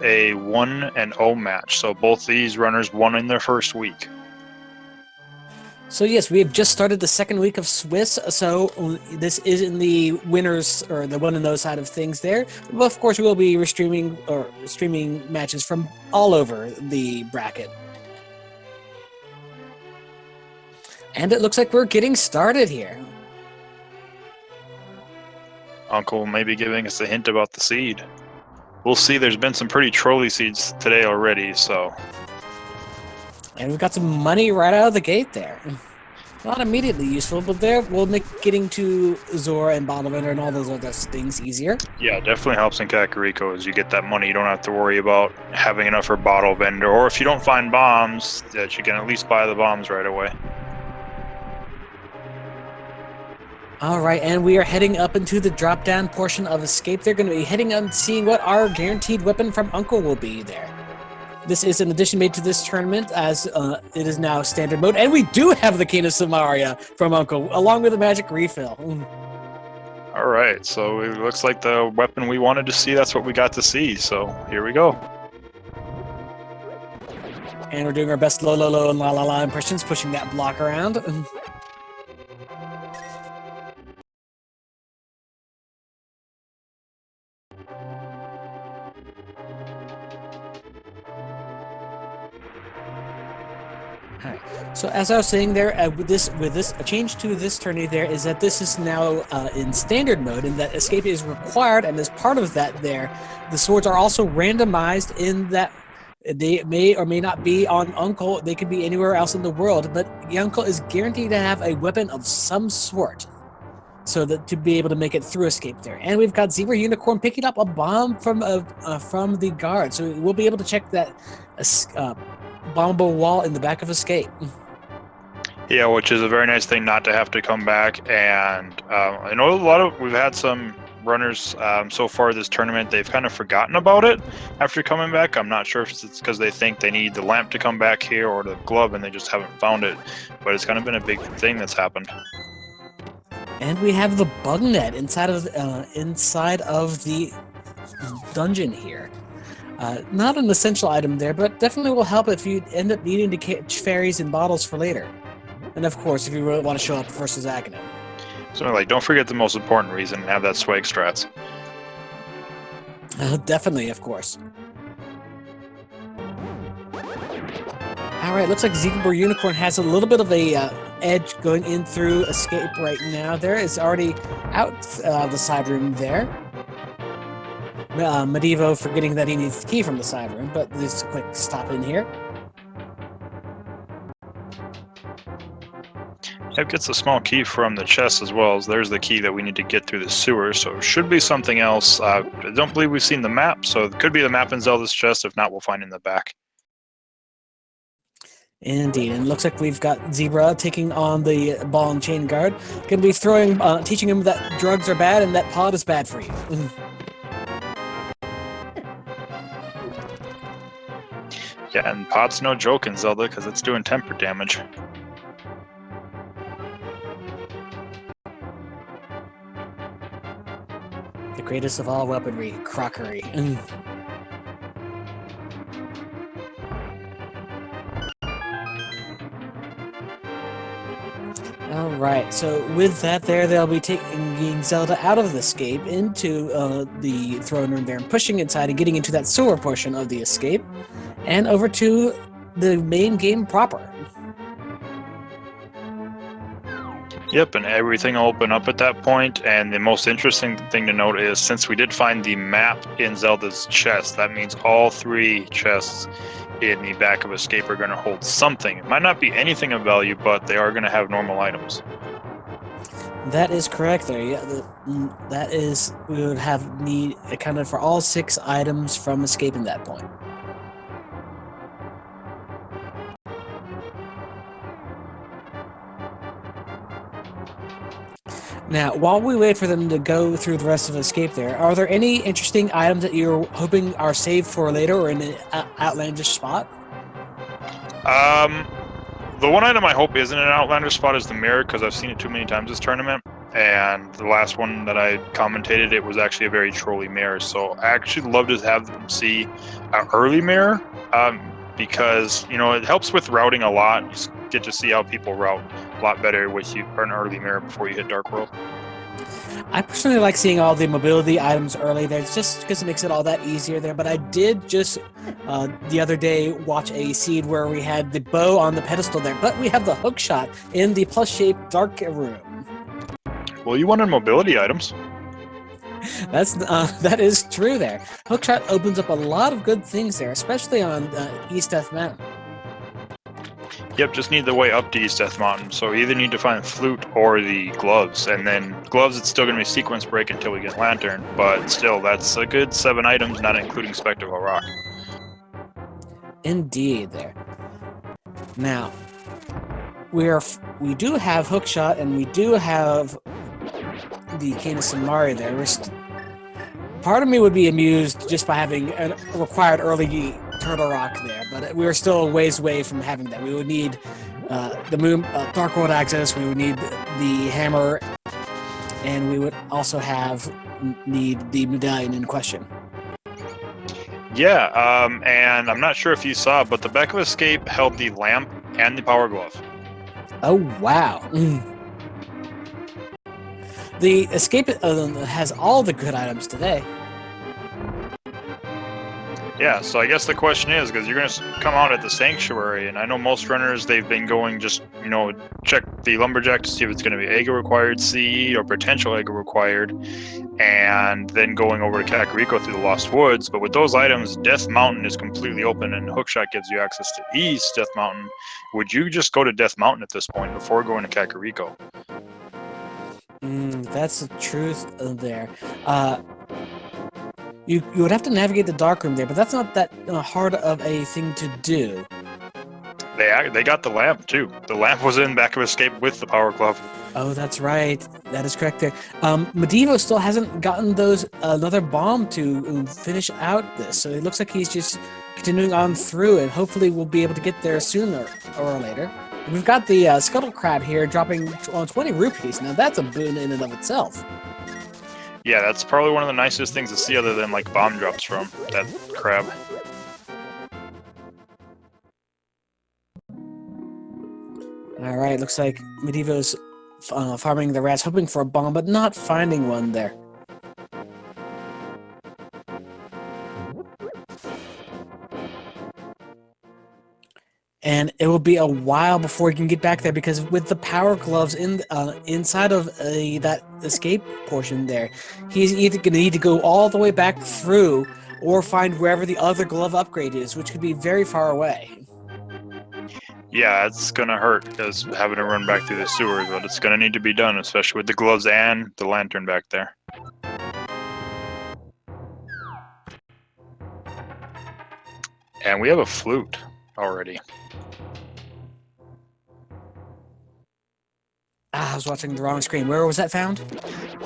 a 1-0 match. So both these runners won in their first week. So yes, we have just started the second week of Swiss, so this is in the winners or the 1-0 side of things there. But of course, we will be streaming matches from all over the bracket. And it looks like we're getting started here. Uncle may be giving us a hint about the seed. We'll see. There's been some pretty trolly seeds today already, so. And we've got some money right out of the gate there. Not immediately useful, but there will make getting to Zora and Bottle Vendor and all those other things easier. Yeah, it definitely helps in Kakariko as you get that money. You don't have to worry about having enough for Bottle Vendor, or if you don't find bombs, that you can at least buy the bombs right away. All right, and we are heading up into the drop-down portion of Escape. They're going to be heading up and seeing what our guaranteed weapon from Uncle will be there. This is an addition made to this tournament as it is now standard mode. And we do have the Cane of Samaria from Uncle, along with a magic refill. All right, so it looks like the weapon we wanted to see, that's what we got to see. So here we go. And we're doing our best low, low, low, and la, la, la impressions, pushing that block around. So as I was saying there, with this a change to this tourney there is that this is now in standard mode, and that escape is required. And as part of that, there, the swords are also randomized in that they may or may not be on Uncle. They could be anywhere else in the world, but Uncle is guaranteed to have a weapon of some sort, so that to be able to make it through escape there. And we've got ZebraUnicorn picking up a bomb from the guard, so we'll be able to check that bombable wall in the back of escape. Yeah, which is a very nice thing not to have to come back. And I know we've had some runners so far this tournament, they've kind of forgotten about it after coming back. I'm not sure if it's because they think they need the lamp to come back here or the glove and they just haven't found it, but it's kind of been a big thing that's happened. And we have the bug net inside of the dungeon here. Not an essential item there, but definitely will help if you end up needing to catch fairies in bottles for later. And of course, if you really want to show up versus Aghanim. So don't forget the most important reason, have that swag strats. Definitely, of course. Alright, looks like ZebraUnicorn has a little bit of a edge going in through escape right now. There is already out the side room there. Medevo forgetting that he needs the key from the side room, but just a quick stop in here. It gets a small key from the chest as well, as there's the key that we need to get through the sewer, so it should be something else. I don't believe we've seen the map, so it could be the map in Zelda's chest. If not, we'll find it in the back. Indeed, and it looks like we've got Zebra taking on the ball and chain guard. Gonna be throwing, teaching him that drugs are bad and that pod is bad for you. Yeah, and pot's no joke in Zelda because it's doing temper damage. The greatest of all weaponry, crockery. Alright, so with that there, they'll be taking Zelda out of the escape into the throne room there and pushing inside and getting into that sewer portion of the escape and over to the main game proper. Yep, and everything will open up at that point, and the most interesting thing to note is since we did find the map in Zelda's chest, that means all 3 chests in the back of Escape are going to hold something. It might not be anything of value, but they are going to have normal items. That is correct there. Yeah, that is, we would have need accounted for all 6 items from Escape in that point. Now, while we wait for them to go through the rest of Escape there, are there any interesting items that you're hoping are saved for later or in an outlandish spot? The one item I hope isn't an outlander spot is the mirror, because I've seen it too many times this tournament. and the last one that I commentated, it was actually a very trolly mirror. So I actually love to have them see an early mirror, because it helps with routing a lot. You just get to see how people route a lot better with an early mirror before you hit Dark World. I personally like seeing all the mobility items early there, just because it makes it all that easier there. But I did just the other day watch a seed where we had the bow on the pedestal there, but we have the hook shot in the plus-shaped dark room. Well, you wanted mobility items. That is true there. Hookshot opens up a lot of good things there, especially on East Death Mountain. Yep, just need the way up to East Death Mountain. So you either need to find flute or the gloves, and then gloves, it's still going to be sequence break until we get lantern, but still, that's a good 7 items, not including Spectacle Rock. Indeed, there. Now, we do have hookshot, and we do have the Canis and Mari there. Part of me would be amused just by having a required early Turtle Rock there, but we are still a ways away from having that. We would need the Moon Dark World access, we would need the hammer, and we would also need the medallion in question. Yeah, and I'm not sure if you saw, but the back of Escape held the lamp and the power glove. Oh, wow. The Escape has all the good items today. Yeah, so I guess the question is, because you're going to come out at the Sanctuary, and I know most runners, they've been going just, check the Lumberjack to see if it's going to be AGA required, CE, or potential AGA required, and then going over to Kakariko through the Lost Woods. But with those items, Death Mountain is completely open, and Hookshot gives you access to East Death Mountain. Would you just go to Death Mountain at this point before going to Kakariko? That's the truth there. You would have to navigate the dark room there, but that's not that hard of a thing to do. They got the lamp too. The lamp was in back of Escape with the power glove. Oh, that's right. That is correct there. Medevo still hasn't gotten another bomb to finish out this, so it looks like he's just continuing on through it. Hopefully we'll be able to get there sooner or later. And we've got the Scuttle Crab here dropping on 20 rupees. Now that's a boon in and of itself. Yeah, that's probably one of the nicest things to see other than like bomb drops from that crab. Alright, looks like Medevo's farming the rats, hoping for a bomb, but not finding one there. And it will be a while before he can get back there, because with the power gloves inside of that escape portion there, he's either going to need to go all the way back through or find wherever the other glove upgrade is, which could be very far away. Yeah, it's going to hurt because having to run back through the sewers, but it's going to need to be done, especially with the gloves and the lantern back there. And we have a flute already. I was watching the wrong screen. Where was that found?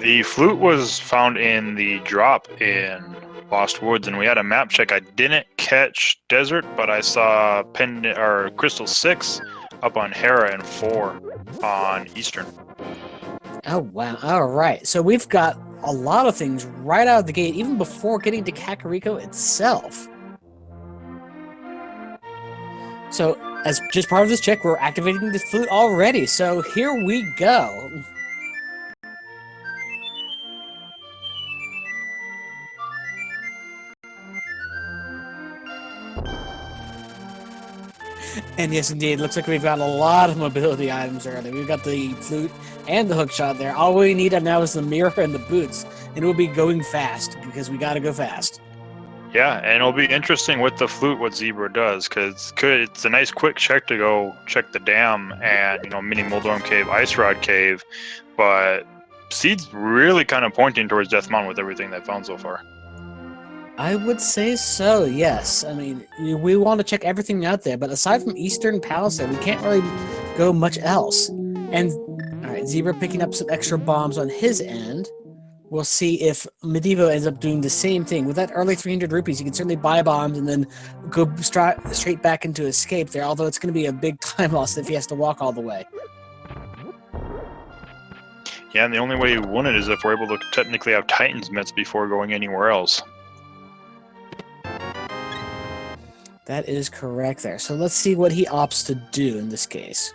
The flute was found in the drop in Lost Woods, and we had a map check. I didn't catch Desert, but I saw Crystal 6 up on Hera and 4 on Eastern. Oh, wow. All right. So we've got a lot of things right out of the gate, even before getting to Kakariko itself. So, as just part of this check, we're activating the flute already. So here we go. And yes, indeed, looks like we've got a lot of mobility items early. We've got the flute and the hookshot there. All we need now is the mirror and the boots, and we'll be going fast because we got to go fast. Yeah, and it'll be interesting with the flute what Zebra does, because it's a nice quick check to go check the dam and Mini Moldorm Cave, Ice Rod Cave, but Seed's really kind of pointing towards Death Mountain with everything they've found so far. I would say so, yes. I mean, we want to check everything out there, but aside from Eastern Palisade, we can't really go much else. And, alright, Zebra picking up some extra bombs on his end. We'll see if Medevo ends up doing the same thing. With that early 300 rupees, you can certainly buy bombs and then go straight back into Escape there, although it's going to be a big time loss if he has to walk all the way. Yeah, and the only way you win it is if we're able to technically have Titan's mitts before going anywhere else. That is correct there. So let's see what he opts to do in this case.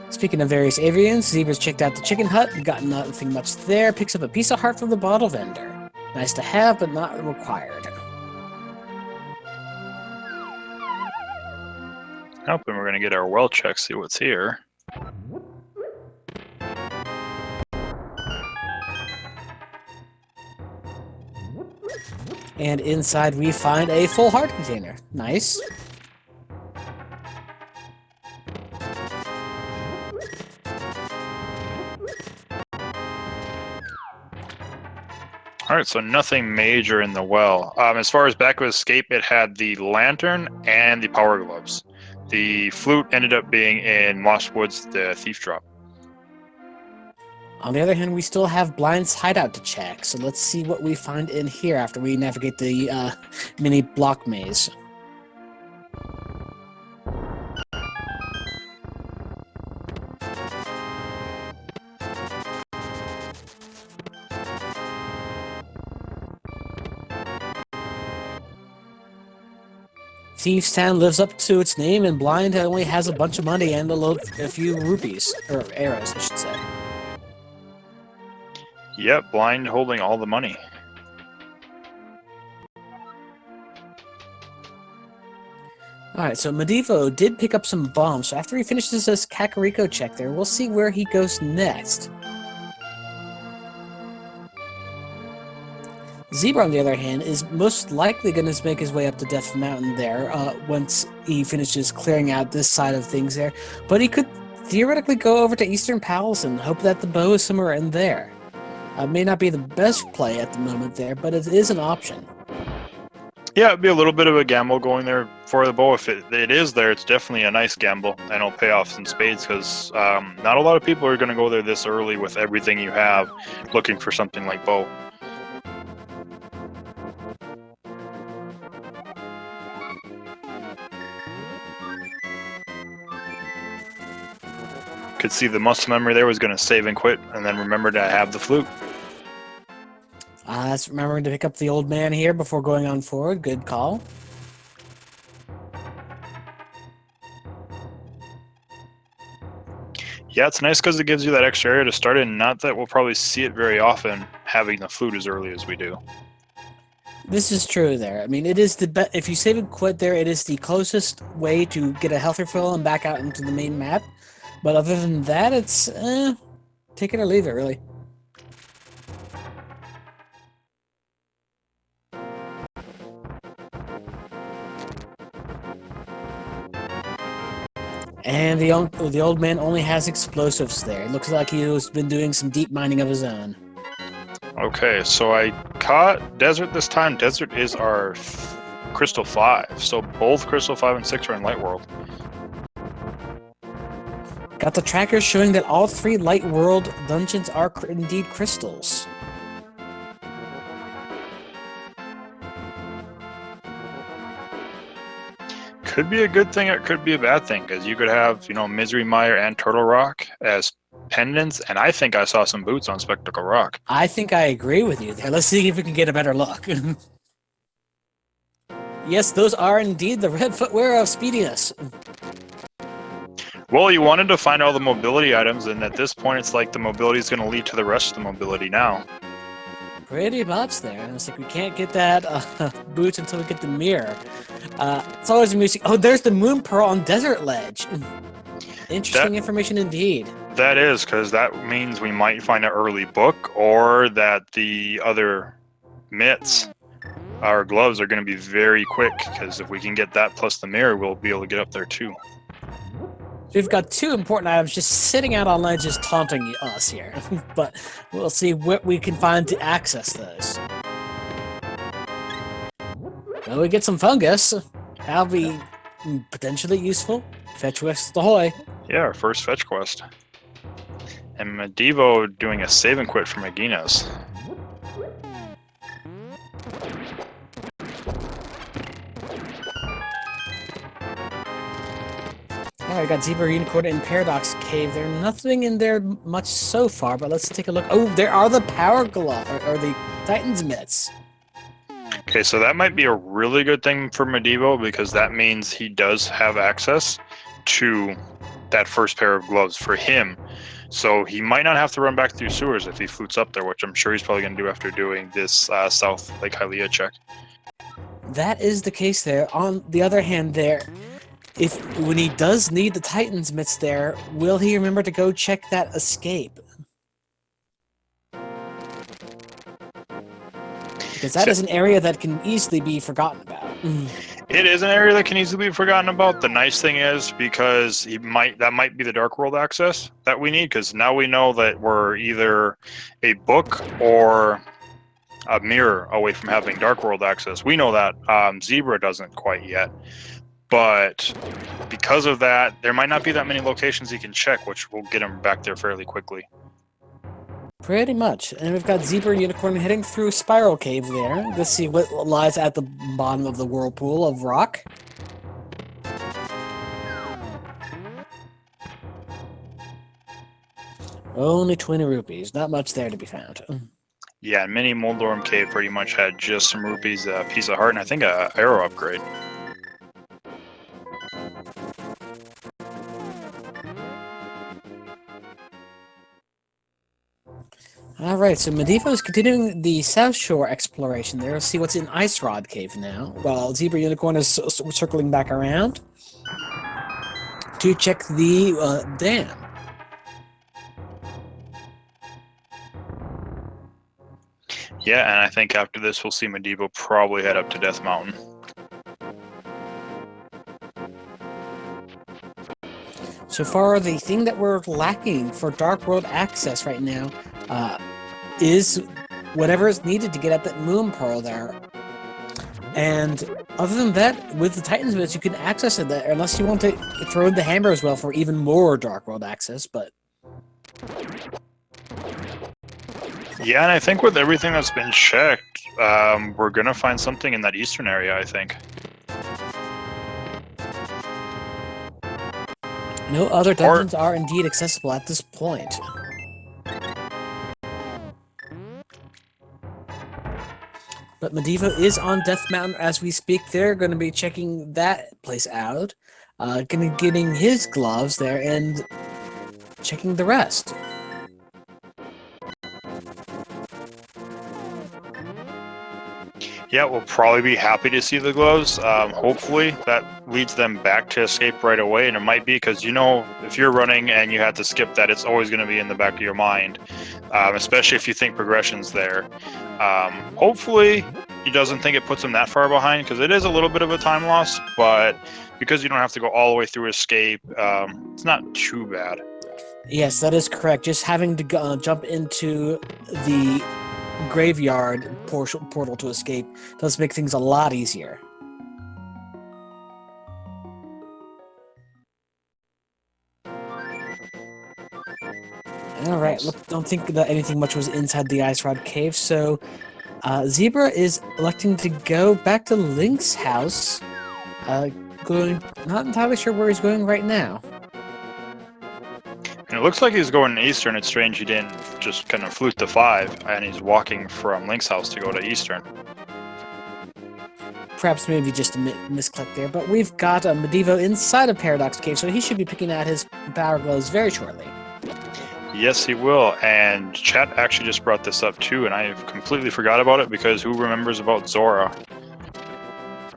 Speaking of various avians, Zebra's checked out the chicken hut, got nothing much there, picks up a piece of heart from the bottle vendor. Nice to have, but not required. Nope, and we're going to get our well check, see what's here. And inside we find a full heart container. Nice. Alright, so nothing major in the well. As far as back of escape, it had the lantern and the power gloves. The flute ended up being in Lost Woods, the thief drop. On the other hand, we still have Blind's hideout to check, so let's see what we find in here after we navigate the mini block maze. Thieves' Town lives up to its name, and Blind only has a bunch of money and a few rupees, or arrows, I should say. Yep, Blind holding all the money. Alright, so Medevo did pick up some bombs, so after he finishes this Kakariko check there, we'll see where he goes next. Zebra, on the other hand, is most likely going to make his way up to Death Mountain there once he finishes clearing out this side of things there. But he could theoretically go over to Eastern Palace and hope that the bow is somewhere in there. May not be the best play at the moment there, but it is an option. Yeah, it'd be a little bit of a gamble going there for the bow. If it is there, it's definitely a nice gamble, and it'll pay off in spades because not a lot of people are going to go there this early with everything you have looking for something like bow. Could see the muscle memory there was going to save and quit, and then remember to have the flute. Let's remember to pick up the old man here before going on forward. Good call. Yeah, it's nice because it gives you that extra area to start in. Not that we'll probably see it very often, having the flute as early as we do. This is true there. I mean, it is the best. If you save and quit there, it is the closest way to get a health refill and back out into the main map. But other than that, it's take it or leave it, really. And the old man only has explosives there. It looks like he's been doing some deep mining of his own. Okay, so I caught Desert this time. Desert is our Crystal 5. So both Crystal 5 and 6 are in Light World. Got the trackers showing that all 3 Light World dungeons are indeed crystals. Could be a good thing, it could be a bad thing, because you could have, Misery Mire and Turtle Rock as pendants, and I think I saw some boots on Spectacle Rock. I think I agree with you there. Let's see if we can get a better look. Yes, those are indeed the red footwear of speediness. Well, you wanted to find all the mobility items, and at this point, it's like the mobility is going to lead to the rest of the mobility now. Pretty much there. And it's like we can't get that boots until we get the mirror. It's always amusing. Oh, there's the Moon Pearl on Desert Ledge. Interesting information indeed. That is, because that means we might find an early book, or that the other mitts, our gloves, are going to be very quick, because if we can get that plus the mirror, we'll be able to get up there too. We've got 2 important items just sitting out on ledges taunting us here, but we'll see what we can find to access those. Well, we get some fungus. That'll be potentially useful. Fetch West Ahoy. Yeah, our first fetch quest. And Medevo doing a save and quit for Maginas. Alright, got ZebraUnicorn and Paradox Cave. There's nothing in there much so far, but let's take a look. Oh, there are the Power Glove, or the Titan's Mitts. Okay, so that might be a really good thing for Medevo because that means he does have access to that first pair of gloves for him. So he might not have to run back through sewers if he flutes up there, which I'm sure he's probably going to do after doing this South Lake Hylia check. That is the case there. On the other hand, when he does need the Titan's Mitts there, will he remember to go check that escape? Because that is an area that can easily be forgotten about. It is an area that can easily be forgotten about. The nice thing is because that might be the Dark World access that we need, because now we know that we're either a book or a mirror away from having Dark World access. We know that Zebra doesn't quite yet, but because of that, there might not be that many locations he can check, which will get him back there fairly quickly. Pretty much. And we've got ZebraUnicorn heading through Spiral Cave there. Let's see what lies at the bottom of the whirlpool of rock. Only 20 rupees. Not much there to be found. Yeah, Mini Moldorm Cave pretty much had just some rupees, a piece of heart, and I think a arrow upgrade. Alright, so Medevo is continuing the South Shore exploration there. Let's see what's in Ice Rod Cave now, while ZebraUnicorn is circling back around to check the dam. Yeah, and I think after this we'll see Medevo probably head up to Death Mountain. So far, the thing that we're lacking for Dark World access right now is whatever is needed to get at that Moon Pearl there. And other than that, with the Titan's Mitts, you can access it there, unless you want to throw in the hammer as well for even more Dark World access, but... Yeah, and I think with everything that's been checked, we're going to find something in that eastern area, I think. No other dungeons are indeed accessible at this point. But Medevo is on Death Mountain as we speak. They're going to be checking that place out, getting his gloves there, and checking the rest. Yeah, we'll probably be happy to see the gloves. Hopefully that leads them back to escape right away, and it might be because, you know, if you're running and you have to skip that, it's always going to be in the back of your mind, especially if you think progression's there. Hopefully he doesn't think it puts him that far behind, because it is a little bit of a time loss, but because you don't have to go all the way through escape, it's not too bad. Yes, that is correct. Just having to jump into the graveyard portal to escape does make things a lot easier. Alright, don't think that anything much was inside the Ice Rod Cave, so Zebra is electing to go back to Link's house, not entirely sure where he's going right now. And it looks like he's going eastern. It's strange he didn't just kind of flute the 5, and he's walking from Link's house to go to eastern. Perhaps maybe just a misclick there, but we've got Medevo inside of Paradox Cave, so he should be picking out his power gloves very shortly. Yes, he will, and chat actually just brought this up too, and I completely forgot about it, because who remembers about Zora?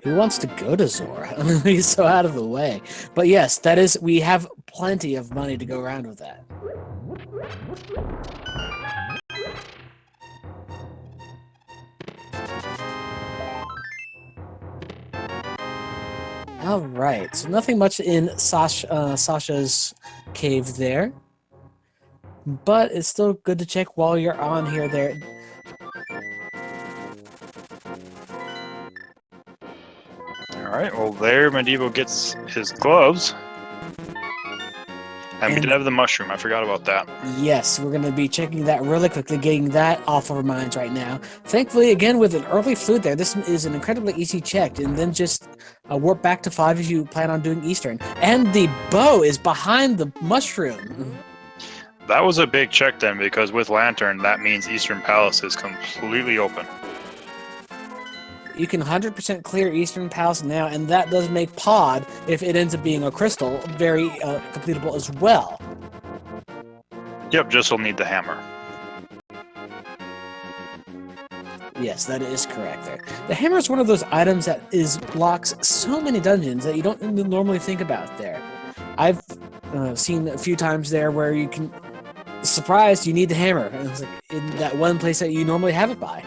Who wants to go to Zora? He's so out of the way. But yes, that is, we have plenty of money to go around with that. Alright, so nothing much in Sasha's cave there. But it's still good to check while you're on here there. Alright, well there Medevo gets his gloves. And we did have the mushroom. I forgot about that. Yes, we're going to be checking that really quickly, getting that off of our minds right now. Thankfully, again, with an early flute there, this is an incredibly easy check, and then just warp back to 5 if you plan on doing Eastern. And the bow is behind the mushroom. That was a big check then, because with Lantern, that means Eastern Palace is completely open. You can 100% clear Eastern Palace now, and that does make Pod, if it ends up being a crystal, very completable as well. Yep, just will need the hammer. Yes, that is correct there. The hammer is one of those items that blocks so many dungeons that you don't normally think about there. I've seen a few times there where you can... Surprised, you need the hammer. And it's like in that one place that you normally have it by.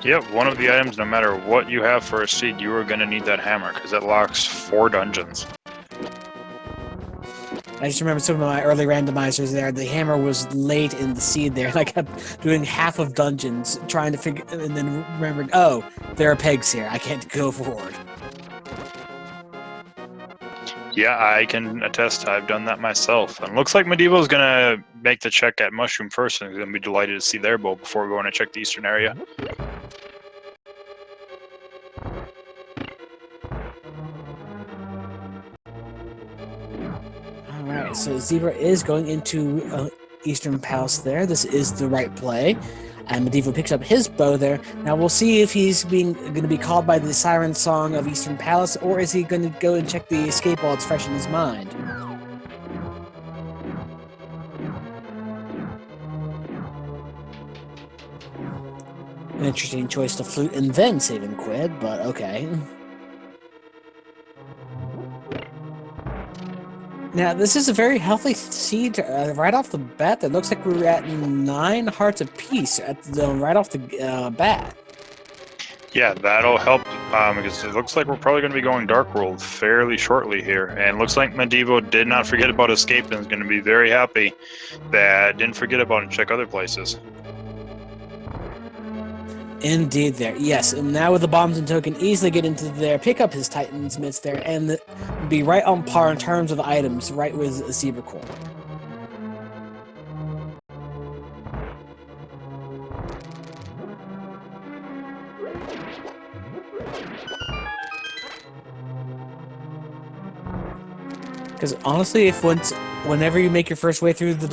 Yep, one of the items, no matter what you have for a seed, you are going to need that hammer, because it locks 4 dungeons. I just remember some of my early randomizers there. The hammer was late in the seed there, and I kept doing half of dungeons, trying to figure, and then remembered, oh, there are pegs here. I can't go forward. Yeah, I can attest. I've done that myself. And looks like Medevo is going to make the check at Mushroom first, and he's going to be delighted to see their bow before we go in and check the eastern area. Alright, so Zebra is going into Eastern Palace there. This is the right play. And Medevo picks up his bow there. Now we'll see if he's going to be called by the siren song of Eastern Palace, or is he going to go and check the escape while it's fresh in his mind? An interesting choice to flute and then save and quid, but okay. Now, this is a very healthy seed right off the bat. It looks like we're at 9 hearts apiece right off the bat. Yeah, that'll help because it looks like we're probably going to be going Dark World fairly shortly here. And it looks like Medevo did not forget about escape and is going to be very happy that didn't forget about it and check other places. Indeed there, yes. And now with the bombs and token, easily get into there, pick up his Titan's Mitts there, and be right on par in terms of items, right with ZebraUnicorn. Because honestly, whenever you make your first way through the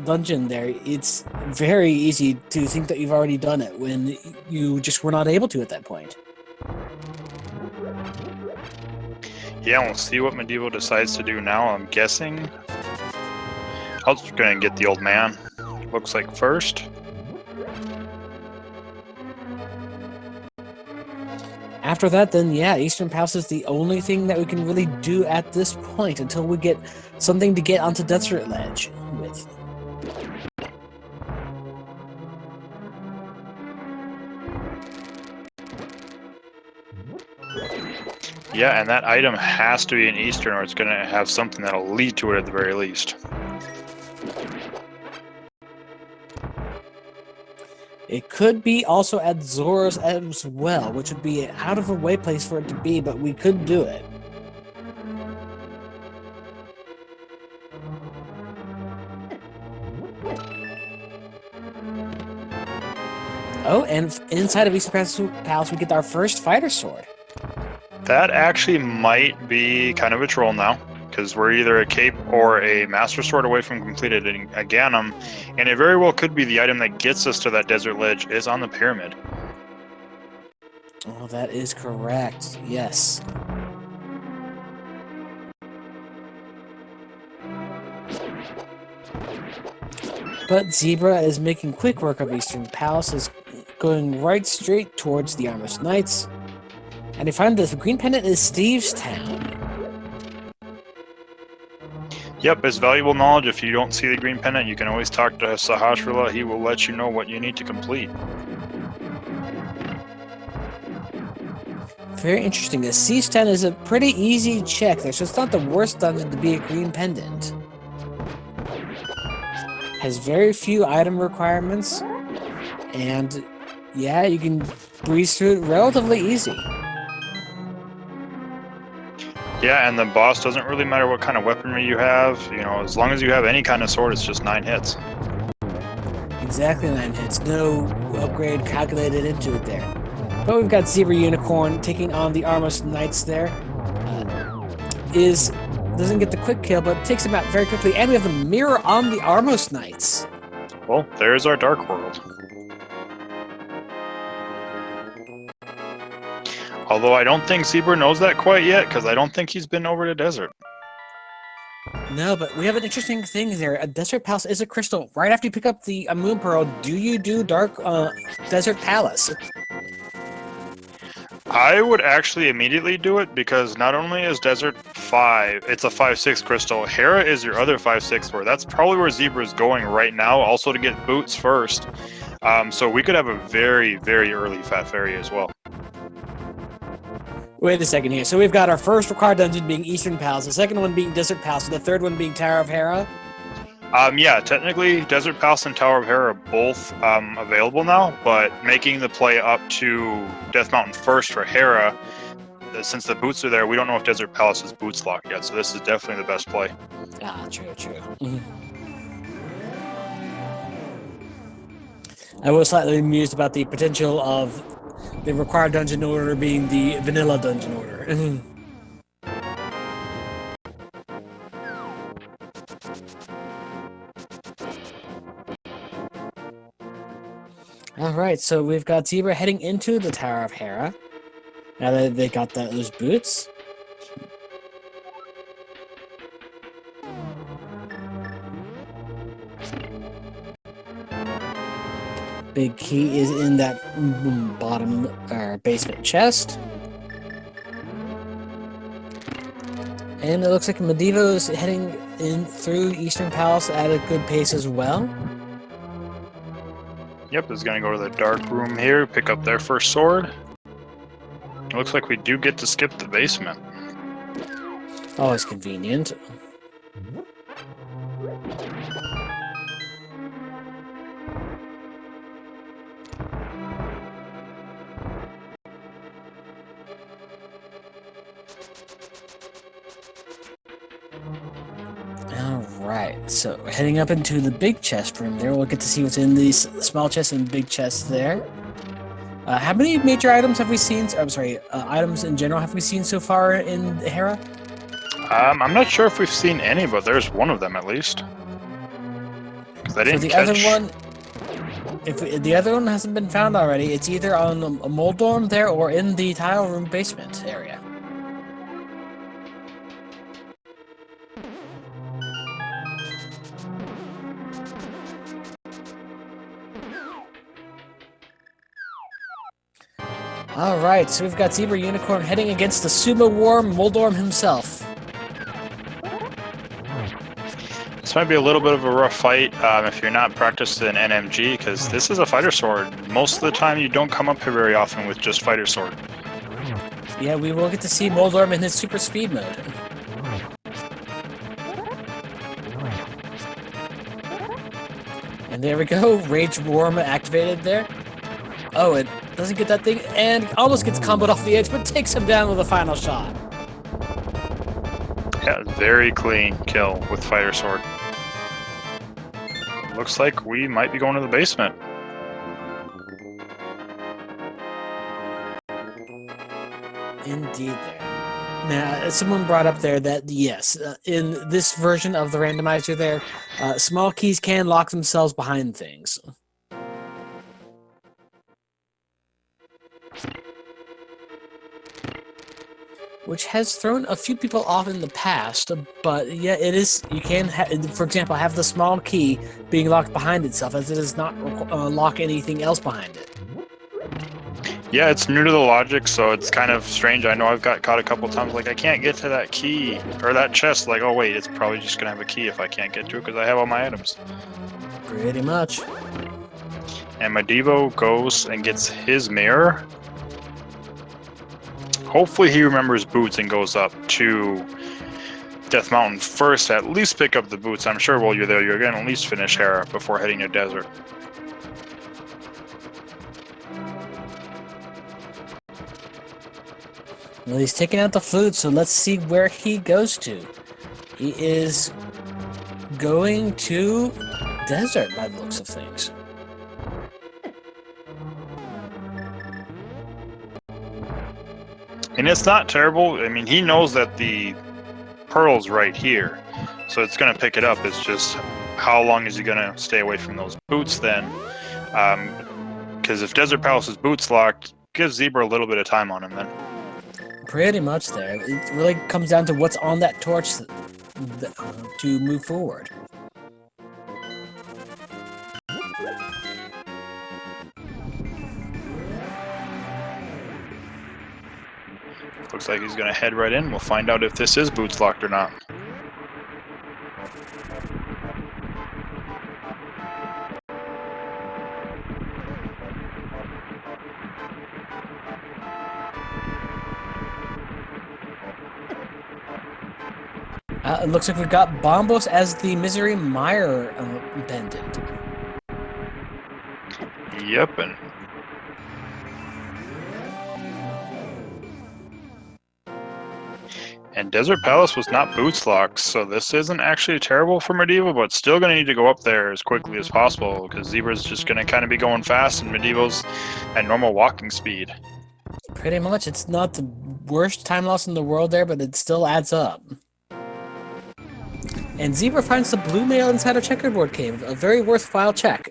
dungeon there, it's very easy to think that you've already done it when you just were not able to at that point. Yeah, we'll see what Medevo decides to do now. I'm guessing I was going to get the old man. Looks like first. After that, then yeah, Eastern Palace is the only thing that we can really do at this point until we get something to get onto Desert Ledge with. Yeah, and that item has to be an Eastern, or it's going to have something that'll lead to it at the very least. It could be also at Zora's as well, which would be an out-of-the-way place for it to be, but we could do it. Oh, and inside of Eastern Palace, we get our first fighter sword. That actually might be kind of a troll now, because we're either a cape or a master sword away from completed a Ganem, and it very well could be the item that gets us to that desert ledge is on the pyramid. Oh, that is correct. Yes. But Zebra is making quick work of Eastern Palace, is going right straight towards the Armor's Knights. And you find that the green pendant is Steve's Town. Yep, it's valuable knowledge. If you don't see the green pendant, you can always talk to Sahasrahla. He will let you know what you need to complete. Very interesting. The Steve's Town is a pretty easy check there, so it's not the worst dungeon to be a green pendant. Has very few item requirements, and yeah, you can breeze through it relatively easy. Yeah, and the boss doesn't really matter what kind of weaponry you have. You know, as long as you have any kind of sword, it's just 9 hits. Exactly 9 hits. No upgrade calculated into it there. But we've got ZebraUnicorn taking on the Armos Knights there. Doesn't get the quick kill, but takes him out very quickly. And we have the mirror on the Armos Knights. Well, there's our Dark World. Although I don't think Zebra knows that quite yet, because I don't think he's been over to Desert. No, but we have an interesting thing there. A Desert Palace is a crystal. Right after you pick up the Moon Pearl, do you do Desert Palace? I would actually immediately do it, because not only is Desert 5, it's a 5-6 crystal, Hera is your other 5-6 where that's probably where Zebra is going right now, also to get boots first. So we could have a very, very early Fat Fairy as well. Wait a second here. So we've got our first required dungeon being Eastern Palace, the second one being Desert Palace, and the third one being Tower of Hera? Yeah, technically Desert Palace and Tower of Hera are both available now, but making the play up to Death Mountain first for Hera, since the boots are there, we don't know if Desert Palace is boots locked yet, so this is definitely the best play. Ah, true. I was slightly amused about the potential of the required dungeon order being the vanilla dungeon order. Alright, so we've got Zebra heading into the Tower of Hera. Now that they got those boots. Big key is in that bottom basement chest. And it looks like Medevo is heading in through Eastern Palace at a good pace as well. Yep, is going to go to the dark room here, pick up their first sword. It looks like we do get to skip the basement. Always convenient. Alright, so heading up into the big chest room there, we'll get to see what's in these small chests and big chests there. How many major items have we seen? Items in general have we seen so far in Hera? I'm not sure if we've seen any, but there's one of them at least. I didn't the catch... other one, if the other one hasn't been found already, it's either on a mold dorm there or in the tile room basement area. Alright, so we've got ZebraUnicorn heading against the Sumo Worm Moldorm himself. This might be a little bit of a rough fight if you're not practiced in NMG, because this is a fighter sword. Most of the time you don't come up here very often with just fighter sword. Yeah, we will get to see Moldorm in his super speed mode. And there we go, Rage Worm activated there. Oh, it doesn't get that thing, and almost gets comboed off the edge, but takes him down with a final shot. Yeah, very clean kill with fighter sword. Looks like we might be going to the basement. Indeed there. Now, someone brought up there that, yes, in this version of the randomizer there, small keys can lock themselves behind things. Which has thrown a few people off in the past, but yeah, it is. You can, for example, have the small key being locked behind itself, as it does not lock anything else behind it. Yeah, it's new to the logic, so it's kind of strange. I know I've got caught a couple times, like, I can't get to that key, or that chest. Like, oh wait, it's probably just gonna have a key if I can't get to it, because I have all my items. Pretty much. And Medevo goes and gets his mirror. Hopefully he remembers boots and goes up to Death Mountain first, at least pick up the boots. I'm sure while you're there, you're going to at least finish Hera before heading to Desert. Well, he's taking out the flute, so let's see where he goes to. He is going to desert by the looks of things. And it's not terrible. I mean, he knows that the pearl's right here, so it's going to pick it up. It's just how long is he going to stay away from those boots then? Because if Desert Palace's boots locked, gives Zebra a little bit of time on him then. Pretty much there. It really comes down to what's on that torch to move forward. Looks like he's going to head right in. We'll find out if this is boots locked or not. It looks like we've got Bombos as the Misery Mire pendant. Yep, and Desert Palace was not boots locked, so this isn't actually terrible for medevo, but still going to need to go up there as quickly as possible, because Zebra's just going to kind of be going fast, and medevo's at normal walking speed. Pretty much. It's not the worst time loss in the world there, but it still adds up. And Zebra finds the blue mail inside a checkerboard cave. A very worthwhile check.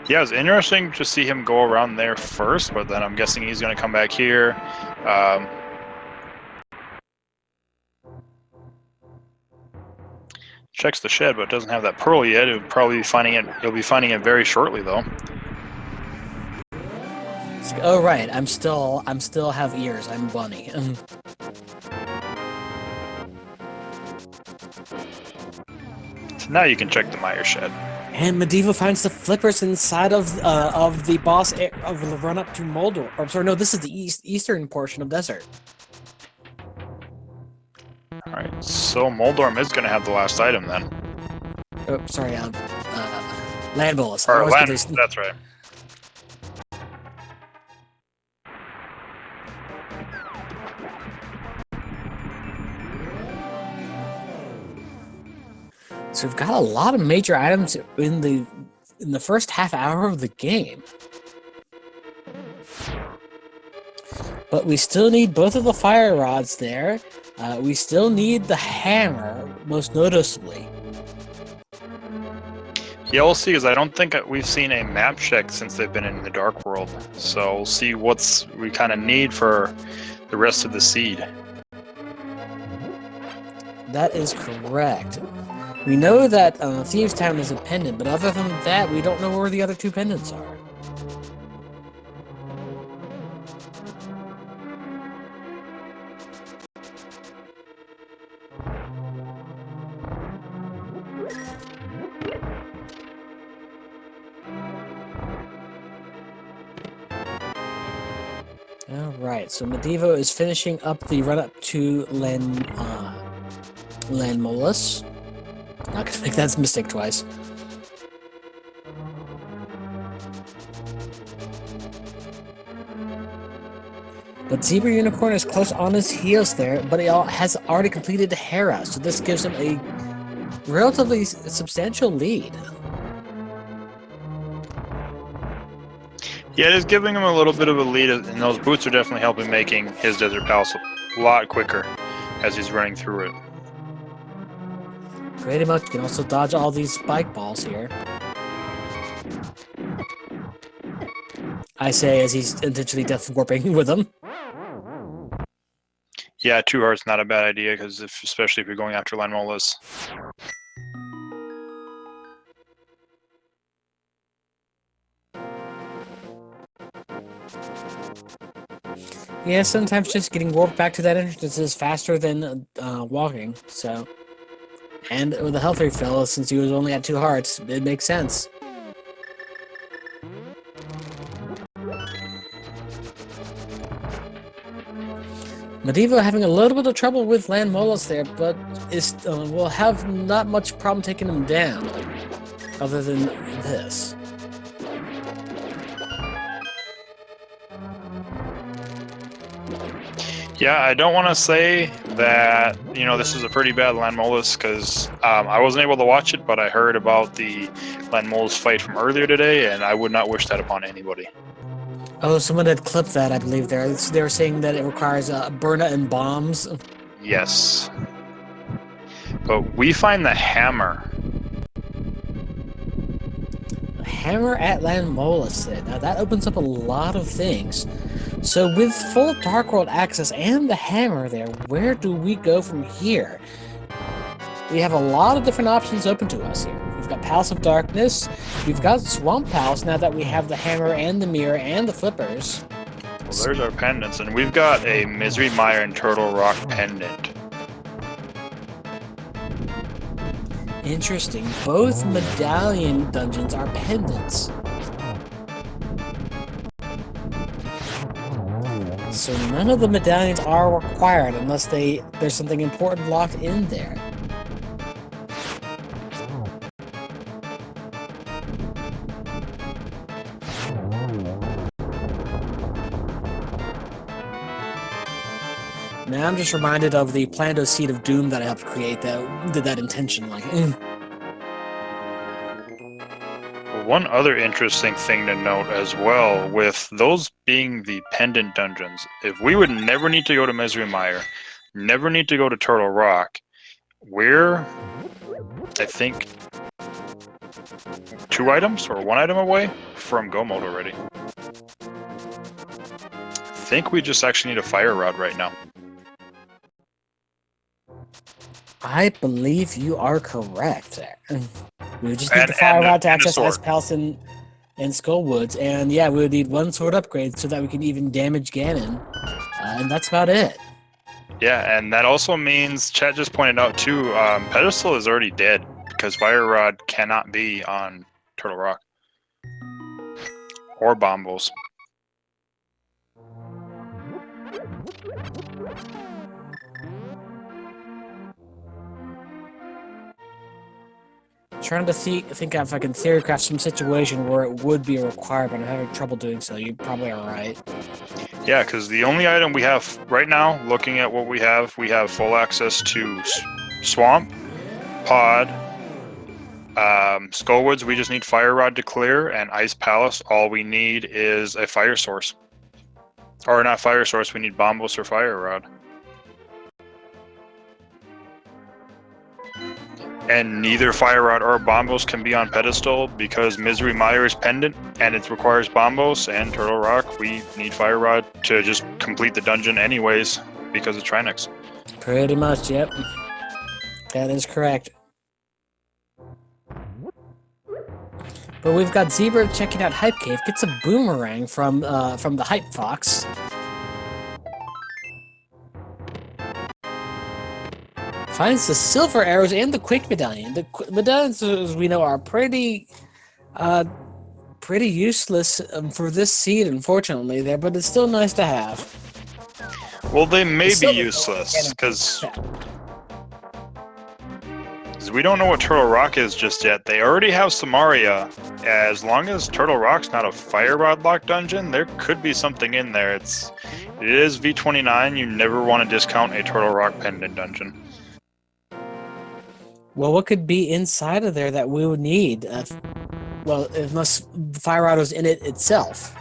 Yeah, it's interesting to see him go around there first, but then I'm guessing he's going to come back here. Checks the shed, but doesn't have that pearl yet. He'll probably be finding it. He'll be finding it very shortly, though. Oh right, I'm still have ears. I'm bunny. So now you can check the Meyer shed. And medevo finds the flippers inside of the boss of the run up to Moldor. Or sorry, no, this is the eastern portion of desert. All right, so Moldorm is going to have the last item then. Oh, sorry, land bolus. Or land, that's right. So we've got a lot of major items in the first half hour of the game. But we still need both of the fire rods there. We still need the hammer, most noticeably. Yeah, we'll see, because I don't think we've seen a map check since they've been in the Dark World. So we'll see what we kind of need for the rest of the seed. That is correct. We know that Thieves Town is a pendant, but other than that, we don't know where the other two pendants are. Alright, so medevo is finishing up the run-up to Landmolus. Not gonna make that mistake twice. But ZebraUnicorn is close on his heels there, but he has already completed the Hera, so this gives him a relatively substantial lead. Yeah, it is giving him a little bit of a lead, and those boots are definitely helping making his Desert Palace a lot quicker as he's running through it. Pretty much, you can also dodge all these spike balls here. I say as he's intentionally death warping with them. Yeah, 2 hearts not a bad idea, because especially if you're going after Landmolus. Yeah, sometimes just getting warped back to that entrance is faster than walking, so... And with a health refill, since he was only at 2 hearts, it makes sense. medevo having a little bit of trouble with Landmolus there, but will have not much problem taking him down, other than this. Yeah, I don't want to say that, this is a pretty bad Landmolus because I wasn't able to watch it, but I heard about the Landmolus fight from earlier today, and I would not wish that upon anybody. Oh, someone had clipped that, I believe. They were saying that it requires burner and bombs. Yes. But we find the hammer. A hammer at Landmolus then. Now that opens up a lot of things. So with full Dark World access and the hammer there, where do we go from here? We have a lot of different options open to us here. We've got Palace of Darkness, we've got Swamp Palace now that we have the hammer and the mirror and the flippers. Well, there's our pendants, and we've got a Misery Mire and Turtle Rock pendant. Interesting. Both medallion dungeons are pendants. So none of the medallions are required unless there's something important locked in there. Now I'm just reminded of the Plando Seed of Doom that I helped create that did that intentionally. One other interesting thing to note as well, with those being the pendant dungeons, if we would never need to go to Misery Mire, never need to go to Turtle Rock, we're, I think, 2 items or 1 item away from Go Mode already. I think we just actually need a Fire Rod right now. I believe you are correct there. We would just need the Fire Rod to access Ice Palace and Skullwoods, and yeah, we would need 1 sword upgrade so that we can even damage Ganon, and that's about it. Yeah, and that also means, Chat just pointed out too, Pedestal is already dead, because Fire Rod cannot be on Turtle Rock. Or Bombos. Trying to think if I can theorycraft some situation where it would be a requirement. I'm having trouble doing so. You probably are right. Yeah, because the only item we have right now, looking at what we have full access to Swamp, Pod, Skullwoods, we just need Fire Rod to clear, and Ice Palace, all we need is a Fire Source. Or not Fire Source, we need Bombos or Fire Rod. And neither Fire Rod or Bombos can be on Pedestal because Misery Mire is pendant and it requires Bombos, and Turtle Rock, we need Fire Rod to just complete the dungeon anyways because of Trinix. Pretty much, yep. That is correct. But we've got Zebra checking out Hype Cave, gets a boomerang from the Hype Fox. Finds the silver arrows and the Quake medallion. The medallions, as we know, are pretty useless for this seed, unfortunately. There, but it's still nice to have. Well, they may be useless because we don't know what Turtle Rock is just yet. They already have Samaria. As long as Turtle Rock's not a Fire Rod locked dungeon, there could be something in there. It is V29. You never want to discount a Turtle Rock pendant dungeon. Well, what could be inside of there that we would need? Well, unless Fire Rod was in it itself.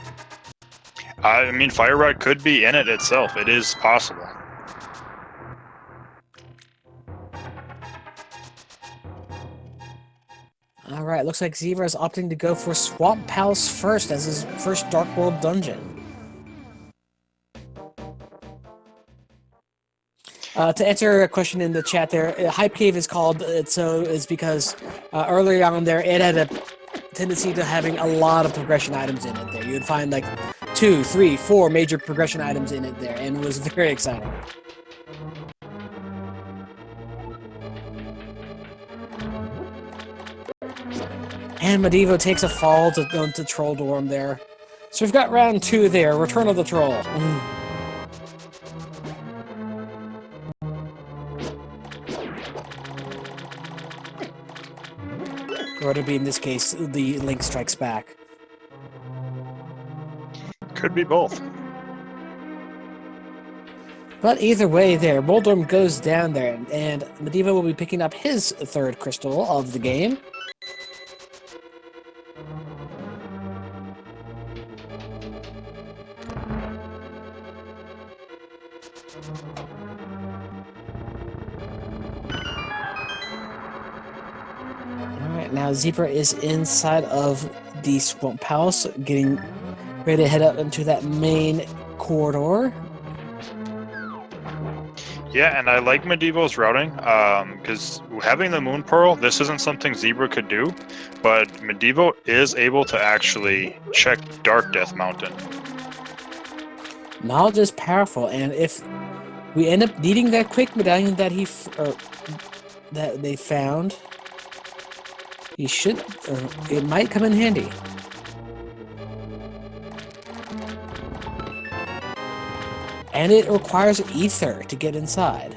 I mean, Fire Rod could be in it itself. It is possible. All right, looks like Zebra is opting to go for Swamp Palace first as his first Dark World dungeon. To answer a question in the chat there, Hype Cave is called so is because earlier on there it had a tendency to having a lot of progression items in it there. You would find like 2, 3, 4 major progression items in it there, and it was very exciting. And medevo takes a fall to go into Troll Dorm there. So we've got round 2 there, Return of the Troll. Or to be in this case, the Link Strikes Back. Could be both. But either way there, Moldorm goes down there, and Medevo will be picking up his third crystal of the game. Alright, now Zebra is inside of the Swamp Palace, getting ready to head up into that main corridor. Yeah, and I like Medevo's routing, because having the Moon Pearl, this isn't something Zebra could do, but Medevo is able to actually check Dark Death Mountain. Knowledge is powerful, and if we end up needing that quick medallion that that they found, it might come in handy. And it requires ether to get inside.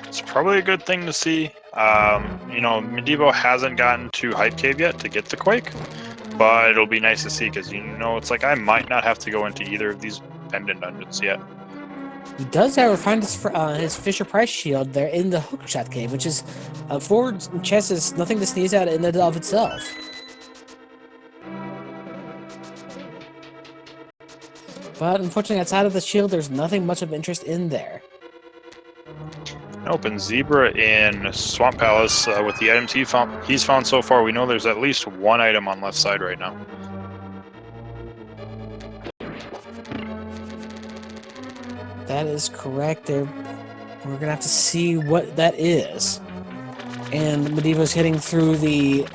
It's probably a good thing to see. Medevo hasn't gotten to Hype Cave yet to get the Quake, but it'll be nice to see because, it's like I might not have to go into either of these pendant dungeons yet. He does, however, find his Fisher Price shield there in the Hookshot Cave, which is a forward chest is nothing to sneeze at in and of itself. But unfortunately, outside of the shield, there's nothing much of interest in there. Nope, and Zebra in Swamp Palace, with the items he's found so far, we know there's at least one item on left side right now. That is correct. We're gonna have to see what that is. And Medevo's heading through the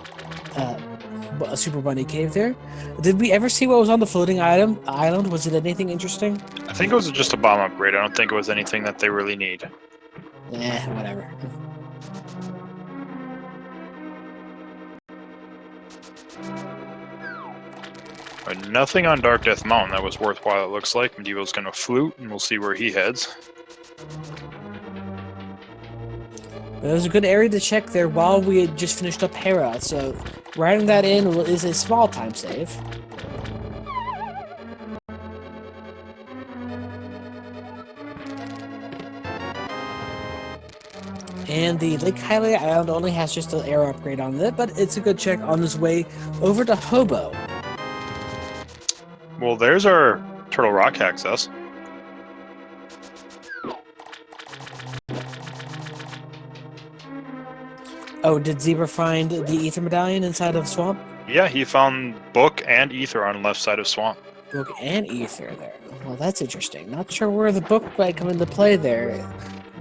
Super Bunny Cave there. Did we ever see what was on the floating island? Was it anything interesting? I think it was just a bomb upgrade. I don't think it was anything that they really need. Whatever. But nothing on Dark Death Mountain that was worthwhile, it looks like. Medevo's gonna flute, and we'll see where he heads. It was a good area to check there while we had just finished up Hera, so writing that in is a small time save. And the Lake Hylia Island only has just an air upgrade on it, but it's a good check on his way over to Hobo. Well, there's our Turtle Rock access. Oh, did Zebra find the Ether Medallion inside of Swamp? Yeah, he found Book and Ether on the left side of Swamp. Book and Ether there. Well, that's interesting. Not sure where the book might come into play there.